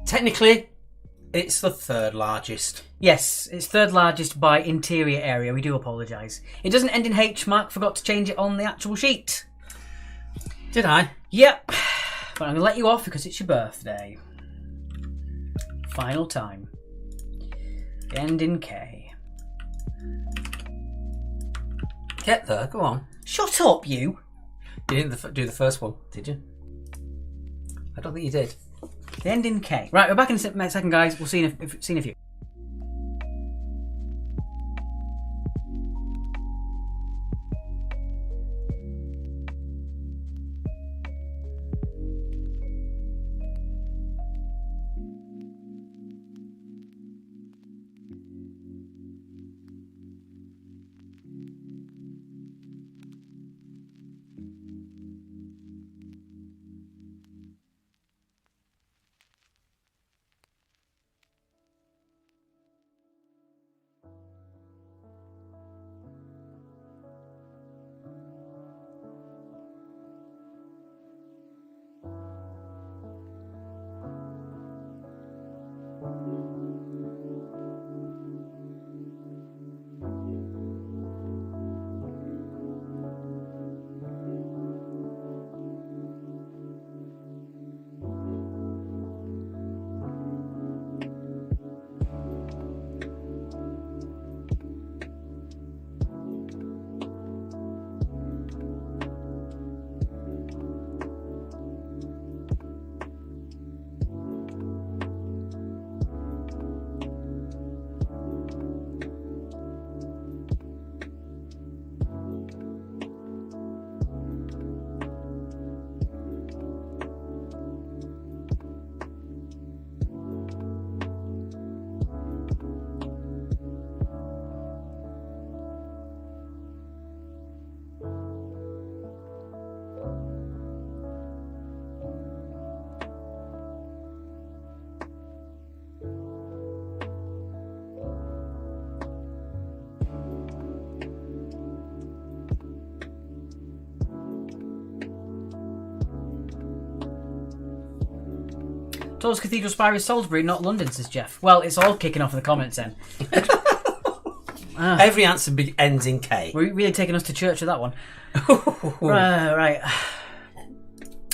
Technically, it's the third largest. Yes, it's third largest by interior area. We do apologise. It doesn't end in H. Mark forgot to change it on the actual sheet. Did I? Yep. But I'm going to let you off because it's your birthday. Final time. End in K. Get there, go on. Shut up, you. You didn't do the first one, did you? I don't think you did. The end in K. Right, we're back in a second, guys. We'll see you in a few. Close Cathedral Spire is Salisbury, not London, says Jeff. Well, it's all kicking off in the comments then. Every answer ends in K. We're really taking us to church with that one. Right.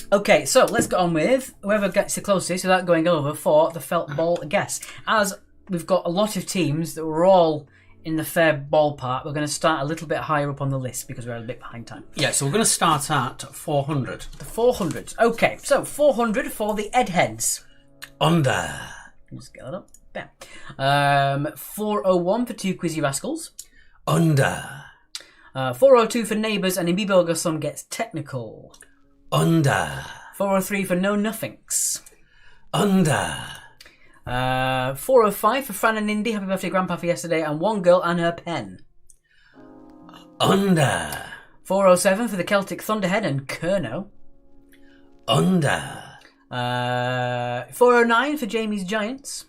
Okay, so let's get on with whoever gets the closest without going over for the felt ball guess. As we've got a lot of teams that were all in the fair ballpark, we're going to start a little bit higher up on the list because we're a bit behind time. Yeah, so we're going to start at 400. The 400. Okay, so 400 for the Edheads. Under. Just get that up. Bam. 401 for Two Quizzy Rascals. Under. 402 for Neighbours, and Imbibo gets technical. Under. 403 for No Nothings. Under. 405 for Fran and Indy. Happy birthday, Grandpa, for yesterday. And One Girl and Her Pen. Under. 407 for the Celtic Thunderhead and Kerno. Under. 409 for Jamie's Giants.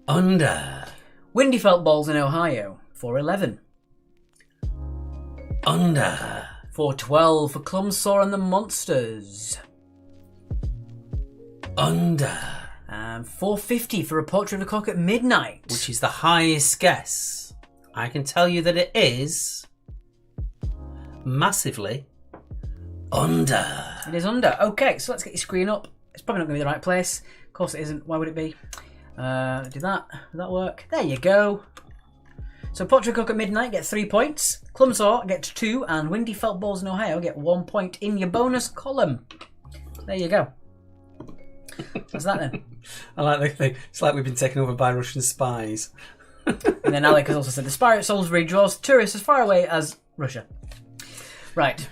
Under. Windy Felt Balls in Ohio. 411. Under. 412 for Clumsaw and the Monsters. Under. And 450 for A Portrait of a Clock at Midnight. Which is the highest guess. I can tell you that it is massively under. It is under. Okay, so let's get your screen up. It's probably not going to be the right place. Of course it isn't. Why would it be? Do that. Would that work? There you go. So Portrait of a Clock at Midnight gets 3 points. Clumsaw gets 2. And Windy Felt Balls in Ohio get 1 point in your bonus column. There you go. What's that then? I like the thing. It's like we've been taken over by Russian spies. And then Alec has also said the Spire at Salisbury draws tourists as far away as Russia. Right.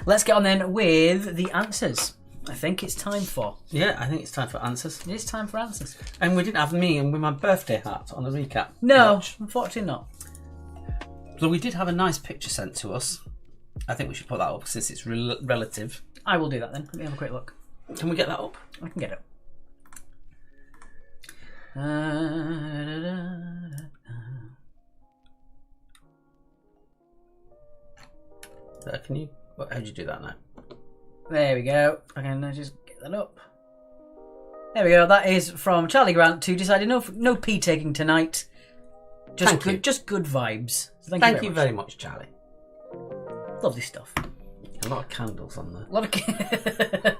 Let's get on then with the answers. I think it's time for. Yeah, I think it's time for answers. It is time for answers. And we didn't have me and with my birthday hat on the recap. No, watch. unfortunately not. So we did have a nice picture sent to us. I think we should put that up since it's relative. I will do that then. Let me have a quick look. Can we get that up? I can get it. Can you? How'd you do that now? There we go. I can just get that up. There we go. That is from Charlie Grant, who decided no pee taking tonight. Just good vibes. So thank you very much, Charlie. Lovely stuff. A lot of candles on there. A lot of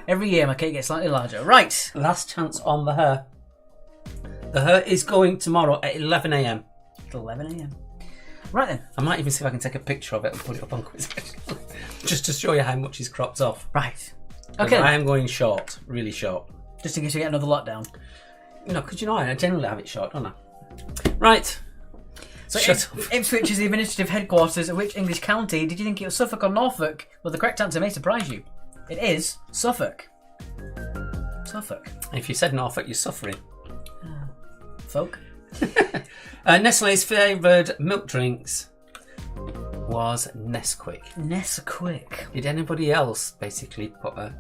every year my cake gets slightly larger. Right. Last chance on the hair. The hair is going tomorrow at 11 a.m. At 11 a.m. Right then. I might even see if I can take a picture of it and put it up on Quiz. Just to show you how much is cropped off. Right. Okay. I am going short, really short. Just in case we get another lockdown. Because I generally have it short, don't I? Right. So Ipswich is the administrative headquarters of which English county? Did you think it was Suffolk or Norfolk? Well, the correct answer may surprise you. It is Suffolk. Suffolk. If you said Norfolk, you're suffering. Folk. Nestle's favoured milk drinks was Nesquik. Nesquik. Did anybody else basically put a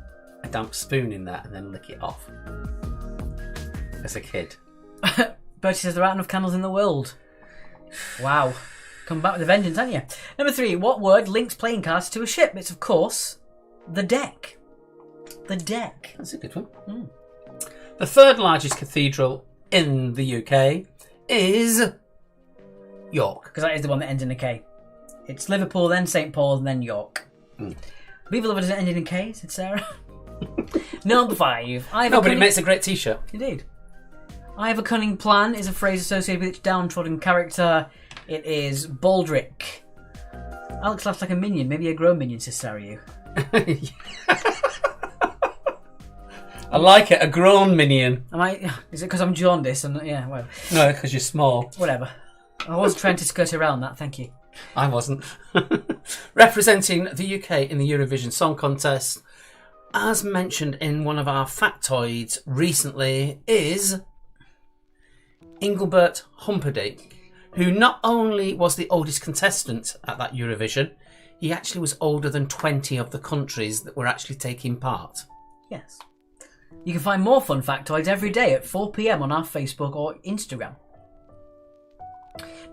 damp spoon in there and then lick it off? As a kid. Bertie says there aren't enough candles in the world. Wow. Come back with a vengeance, haven't you? Number 3. What word links playing cards to a ship? It's, of course, the deck. The deck. That's a good one. The third largest cathedral in the UK is York. Because that is the one that ends in a K. It's Liverpool, then St. Paul's, and then York. Viva Lover doesn't end in a K, said Sarah. Number 5. But it makes a great t-shirt. Indeed. I have a cunning plan is a phrase associated with each downtrodden character. It is Baldric. Alex laughs like a minion. Maybe a grown minion, says Sarah. You. I like it. A grown minion. Is it because I'm jaundiced? Yeah, well. No, because you're small. Whatever. I was trying to skirt around that. Thank you. I wasn't. Representing the UK in the Eurovision Song Contest, as mentioned in one of our factoids recently, is Engelbert Humperdinck, who not only was the oldest contestant at that Eurovision, he actually was older than 20 of the countries that were actually taking part. Yes. You can find more fun factoids every day at 4 p.m. on our Facebook or Instagram.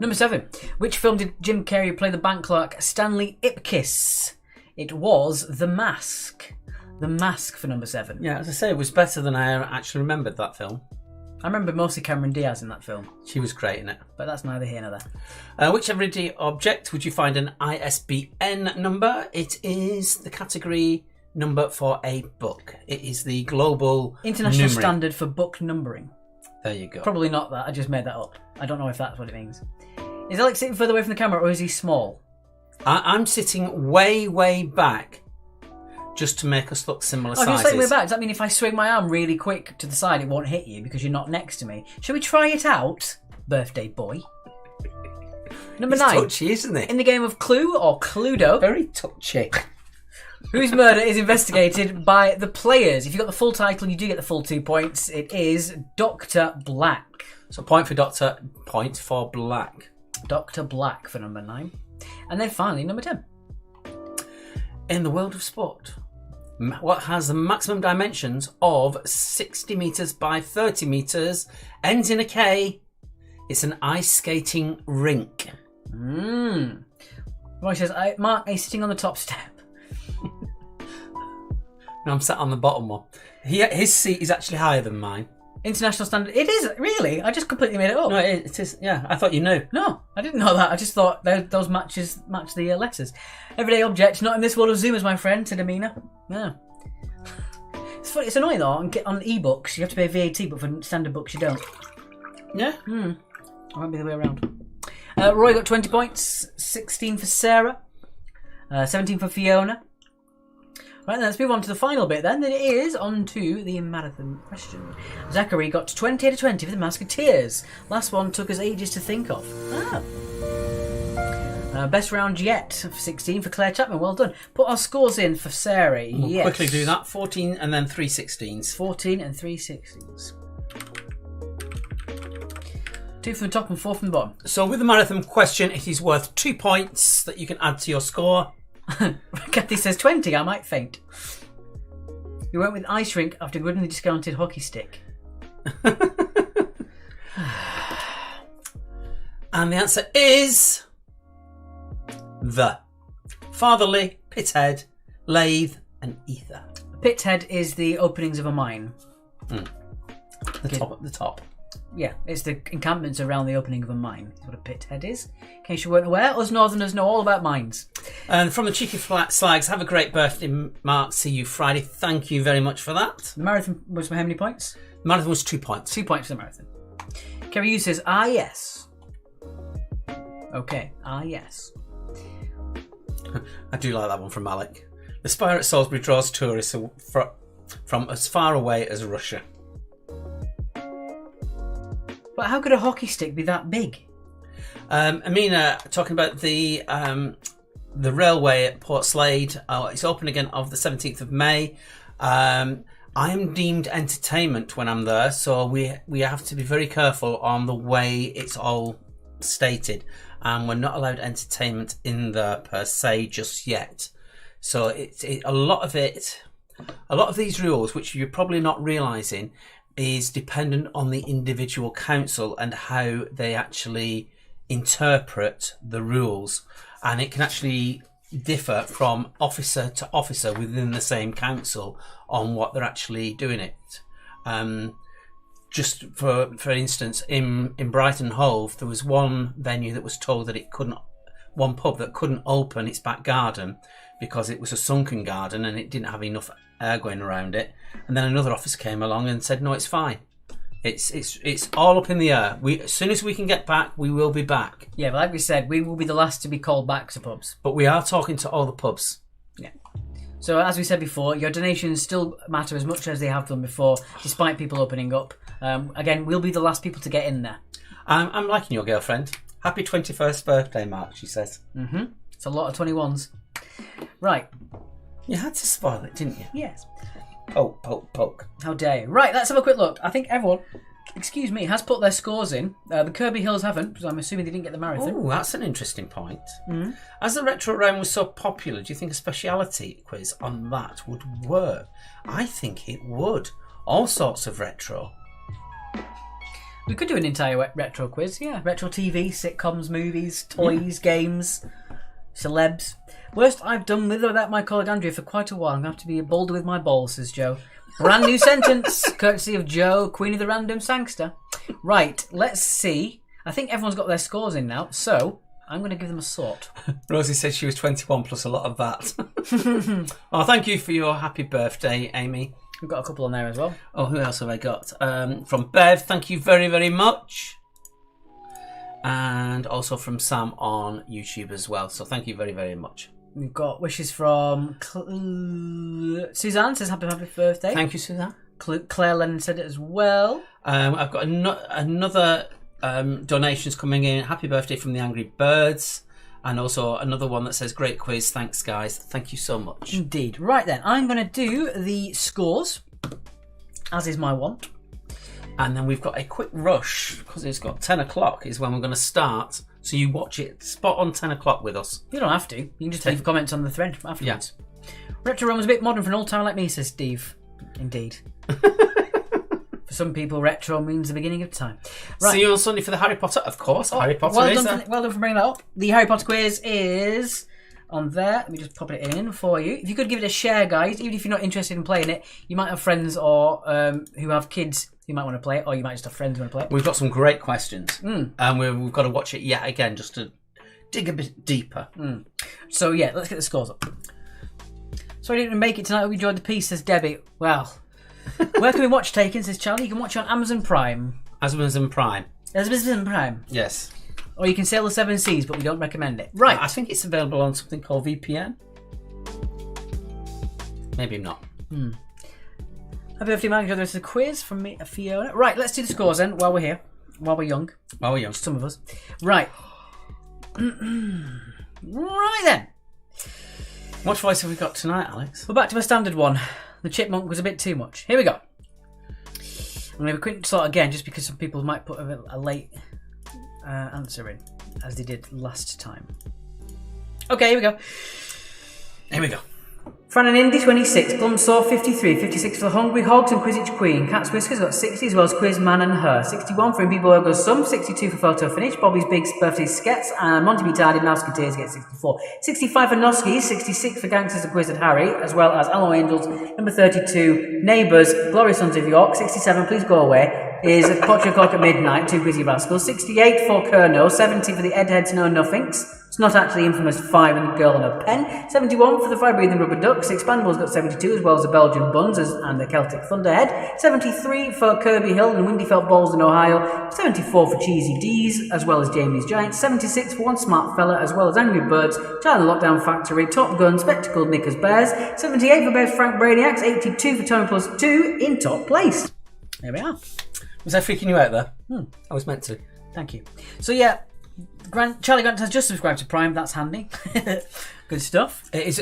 Number 7. Which film did Jim Carrey play the bank clerk Stanley Ipkiss? It was The Mask. The Mask for number 7. Yeah, as I say, it was better than I actually remembered that film. I remember mostly Cameron Diaz in that film, She was great in it. but that's neither here nor there. Which everyday object would you find an ISBN number? It is the category number for a book. It is the global International numerary. standard for book numbering. There you go. Probably not that. I just made that up. I don't know if that's what it means. Is Alex sitting further away from the camera, or is he small? I'm sitting way, way back just to make us look similar Oh, sizes. you're slightly way back. Does that mean if I swing my arm really quick to the side, it won't hit you because you're not next to me? Shall we try it out, birthday boy? Number It's 9. touchy, isn't it? In the game of Clue or Cluedo, Very touchy. whose murder is investigated by the players. If you got the full title, you do get the full 2 points. It is Dr. Black. So point for Doctor, point for Black. Dr. Black for number 9. And then finally, number 10. In the world of sport, what has the maximum dimensions of 60 metres by 30 metres, ends in a K, it's an ice skating rink. Roy says, Mark is sitting on the top step. No, I'm sat on the bottom one. His seat is actually higher than mine. International standard. It is, really? I just completely made it up. No, it is. Yeah, I thought you knew. No, I didn't know that. I just thought those match the letters. Everyday object, not in this world of Zoomers, my friend, said Amina. Yeah. It's funny, it's annoying though, on ebooks you have to pay VAT, but for standard books you don't. Yeah. It won't be the way around. Roy got 20 points, 16 for Sarah, 17 for Fiona. Right, then let's move on to the final bit then. It is on to the marathon question. Zachary got 20 out of 20 for the Musketeers. Last one took us ages to think of. Best round yet, 16 for Claire Chapman. Well done. Put our scores in for Sarah. We'll yes. quickly do that. 14 and then 3 16s. 14 and 3 16s. 2 from the top and 4 from the bottom. So with the marathon question, it is worth 2 points that you can add to your score. Kathy says 20, I might faint. You went with ice rink after goodly discounted hockey stick. And the answer is the Fatherly, Pithead, Lathe and Ether. Pithead is the openings of a mine. The top. Yeah, it's the encampments around the opening of a mine. That's what a pithead is. In case you weren't aware, us Northerners know all about mines. And from the Cheeky Slags, have a great birthday, Mark. See you Friday. Thank you very much for that. The marathon was for how many points? The marathon was 2 points. 2 points for the marathon. Kerry Hughes says, yes. Okay, yes. I do like that one from Alec. The Spire at Salisbury draws tourists from as far away as Russia. But how could a hockey stick be that big? Amina, talking about the railway at Port Slade. It's open again of the 17th of May. I am deemed entertainment when I'm there, so we have to be very careful on the way it's all stated. And we're not allowed entertainment in there per se just yet. So a lot of these rules, which you're probably not realising, is dependent on the individual council and how they actually interpret the rules, and it can actually differ from officer to officer within the same council on what they're actually doing it. Just for instance, in Brighton Hove, there was one venue that was told that one pub that couldn't open its back garden because it was a sunken garden and it didn't have enough air going around it. And then another officer came along and said, no, it's fine. It's all up in the air. As soon as we can get back, we will be back. Yeah, but like we said, we will be the last to be called back to pubs. But we are talking to all the pubs. Yeah. So as we said before, your donations still matter as much as they have done before, despite people opening up. Again, we'll be the last people to get in there. I'm liking your girlfriend. Happy 21st birthday, Mark, she says. Mm-hmm. It's a lot of 21s. Right. You had to spoil it, didn't you? Yes. Poke, poke, poke. How dare you. Right, let's have a quick look. I think everyone, has put their scores in. The Kirby Hills haven't, because I'm assuming they didn't get the marathon. Oh, that's an interesting point. Mm-hmm. As the retro round was so popular, do you think a speciality quiz on that would work? I think it would. All sorts of retro. We could do an entire retro quiz, yeah. Retro TV, sitcoms, movies, toys, games, celebs. Worst I've done with or without my colleague Andrea for quite a while. I'm going to have to be bolder with my balls, says Joe. Brand new sentence, courtesy of Joe, Queen of the Random Sangster. Right, let's see. I think everyone's got their scores in now, so I'm going to give them a sort. Rosie said she was 21 plus a lot of that. Oh, thank you for your happy birthday, Amy. We've got a couple on there as well. Oh, who else have I got? From Bev, thank you very, very much. And also from Sam on YouTube as well. So thank you very, very much. We've got wishes from Suzanne, says happy birthday. Thank you, Suzanne. Claire Lennon said it as well. I've got another donations coming in. Happy birthday from the Angry Birds. And also another one that says, great quiz. Thanks, guys. Thank you so much. Indeed. Right then, I'm going to do the scores, as is my want. And then we've got a quick rush, because it's got 10 o'clock is when we're going to start. So you watch it spot on 10 o'clock with us. You don't have to. You can just leave comments on the thread afterwards. Yeah. Retro Rome was a bit modern for an old timer like me, says Steve. Indeed. For some people, retro means the beginning of time. Right. See you on Sunday for the Harry Potter, of course. Harry Potter well is done, well done for bringing that up. The Harry Potter quiz is on there. Let me just pop it in for you. If you could give it a share, guys, even if you're not interested in playing it, you might have friends or who have kids who might want to play it, or you might just have friends who want to play it. We've got some great questions, and we've got to watch it yet again just to dig a bit deeper. So yeah, let's get the scores up. Sorry I didn't make it tonight. Hope you enjoyed the piece, says Debbie. Well, where can we watch Taken, says Charlie? You can watch it on Amazon Prime. Amazon Prime. Amazon Prime. Yes. Or you can sail the seven seas, but we don't recommend it. Right. I think it's available on something called VPN. Maybe not. Happy birthday, Mike. Enjoy the rest of the quiz from me, Fiona. Right, let's do the scores then while we're here. While we're young. While we're young. Some of us. Right. Right then. What voice have we got tonight, Alex? We're back to a standard one. The chipmunk was a bit too much. Here we go. I'm going to have a quick sort again, just because some people might put a late answer in, as they did last time. Okay, here we go. Here we go. Fran and Indy, 26. Glumsaw, 53. 56 for the Hungry Hogs and Quizzitch Queen. Cat's Whiskers got 60, as well as Quizman and Her. 61 for Imby Boy Goes Some. 62 for Photo Finish. Bobby's Big Birthday Skets. And Monty B. Tardy and Mouseketeers get 64. 65 for Noski. 66 for Gangsters and Quiz and Harry, as well as Allo Angels. Number 32, Neighbours, Glorious Sons of York. 67, Please Go Away, is Potch O'Clock at Midnight, Two Grizzy Rascals. 68 for Kerno. 70 for the Edheads Know Nothings. It's not actually infamous 5 and the Girl and a Pen. 71 for the Fire Breathing Rubber Ducks. Expandables got 72, as well as the Belgian Buns and the Celtic Thunderhead. 73 for Kirby Hill and Windyfelt Balls in Ohio. 74 for Cheesy D's, as well as Jamie's Giants. 76 for One Smart Fella, as well as Angry Birds, Child Lockdown Factory, Top Gun, Spectacled Knickers Bears. 78 for Bears Frank Brainiacs. 82 for Tony Plus 2 in top place. There we are. Was I freaking you out there? I was meant to. Thank you. So yeah, Charlie Grant has just subscribed to Prime. That's handy. Good stuff. It's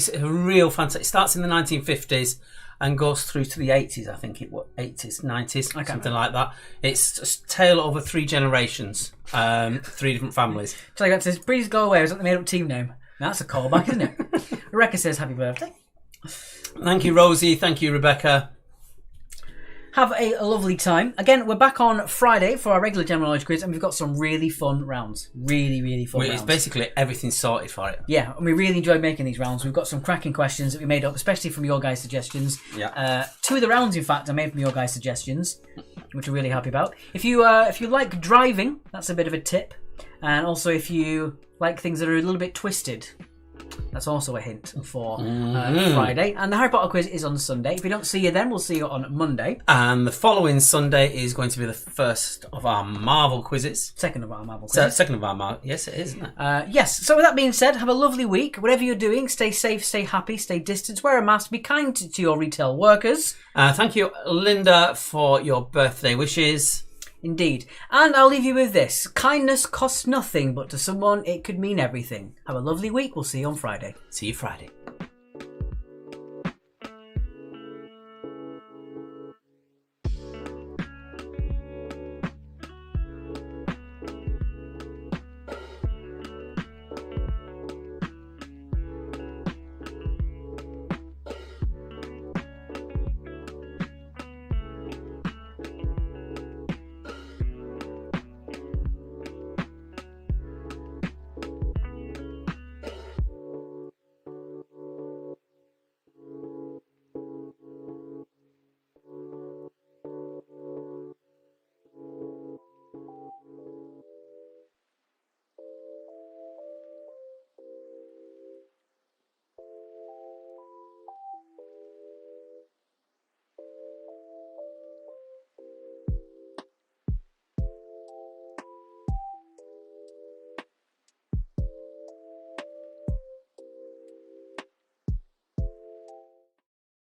a real fantastic. It starts in the 1950s and goes through to the 80s. I think it was 80s, 90s, something like that. It's a tale over 3 generations, 3 different families. Charlie Grant says, "Please Go Away." Is that the made-up team name? That's a callback, isn't it? Rebecca says, "Happy birthday." Thank you, Rosie. Thank you, Rebecca. Have a lovely time. Again, we're back on Friday for our regular general knowledge quiz, and we've got some really fun rounds. Really fun rounds. It's basically everything sorted for it. Yeah, and we really enjoyed making these rounds. We've got some cracking questions that we made up, especially from your guys' suggestions. Yeah. 2 of the rounds, in fact, are made from your guys' suggestions, which we're really happy about. If you like driving, that's a bit of a tip. And also, if you like things that are a little bit twisted, that's also a hint for Friday. And the Harry Potter quiz is on Sunday. If we don't see you then, we'll see you on Monday. And the following Sunday is going to be the first of our Marvel quizzes. Second of our Marvel quizzes. Second of our Marvel. Yes, it is, isn't it? Yes. So with that being said, have a lovely week. Whatever you're doing, stay safe, stay happy, stay distant, wear a mask, be kind to your retail workers. Thank you, Linda, for your birthday wishes. Indeed. And I'll leave you with this. Kindness costs nothing, but to someone it could mean everything. Have a lovely week. We'll see you on Friday. See you Friday.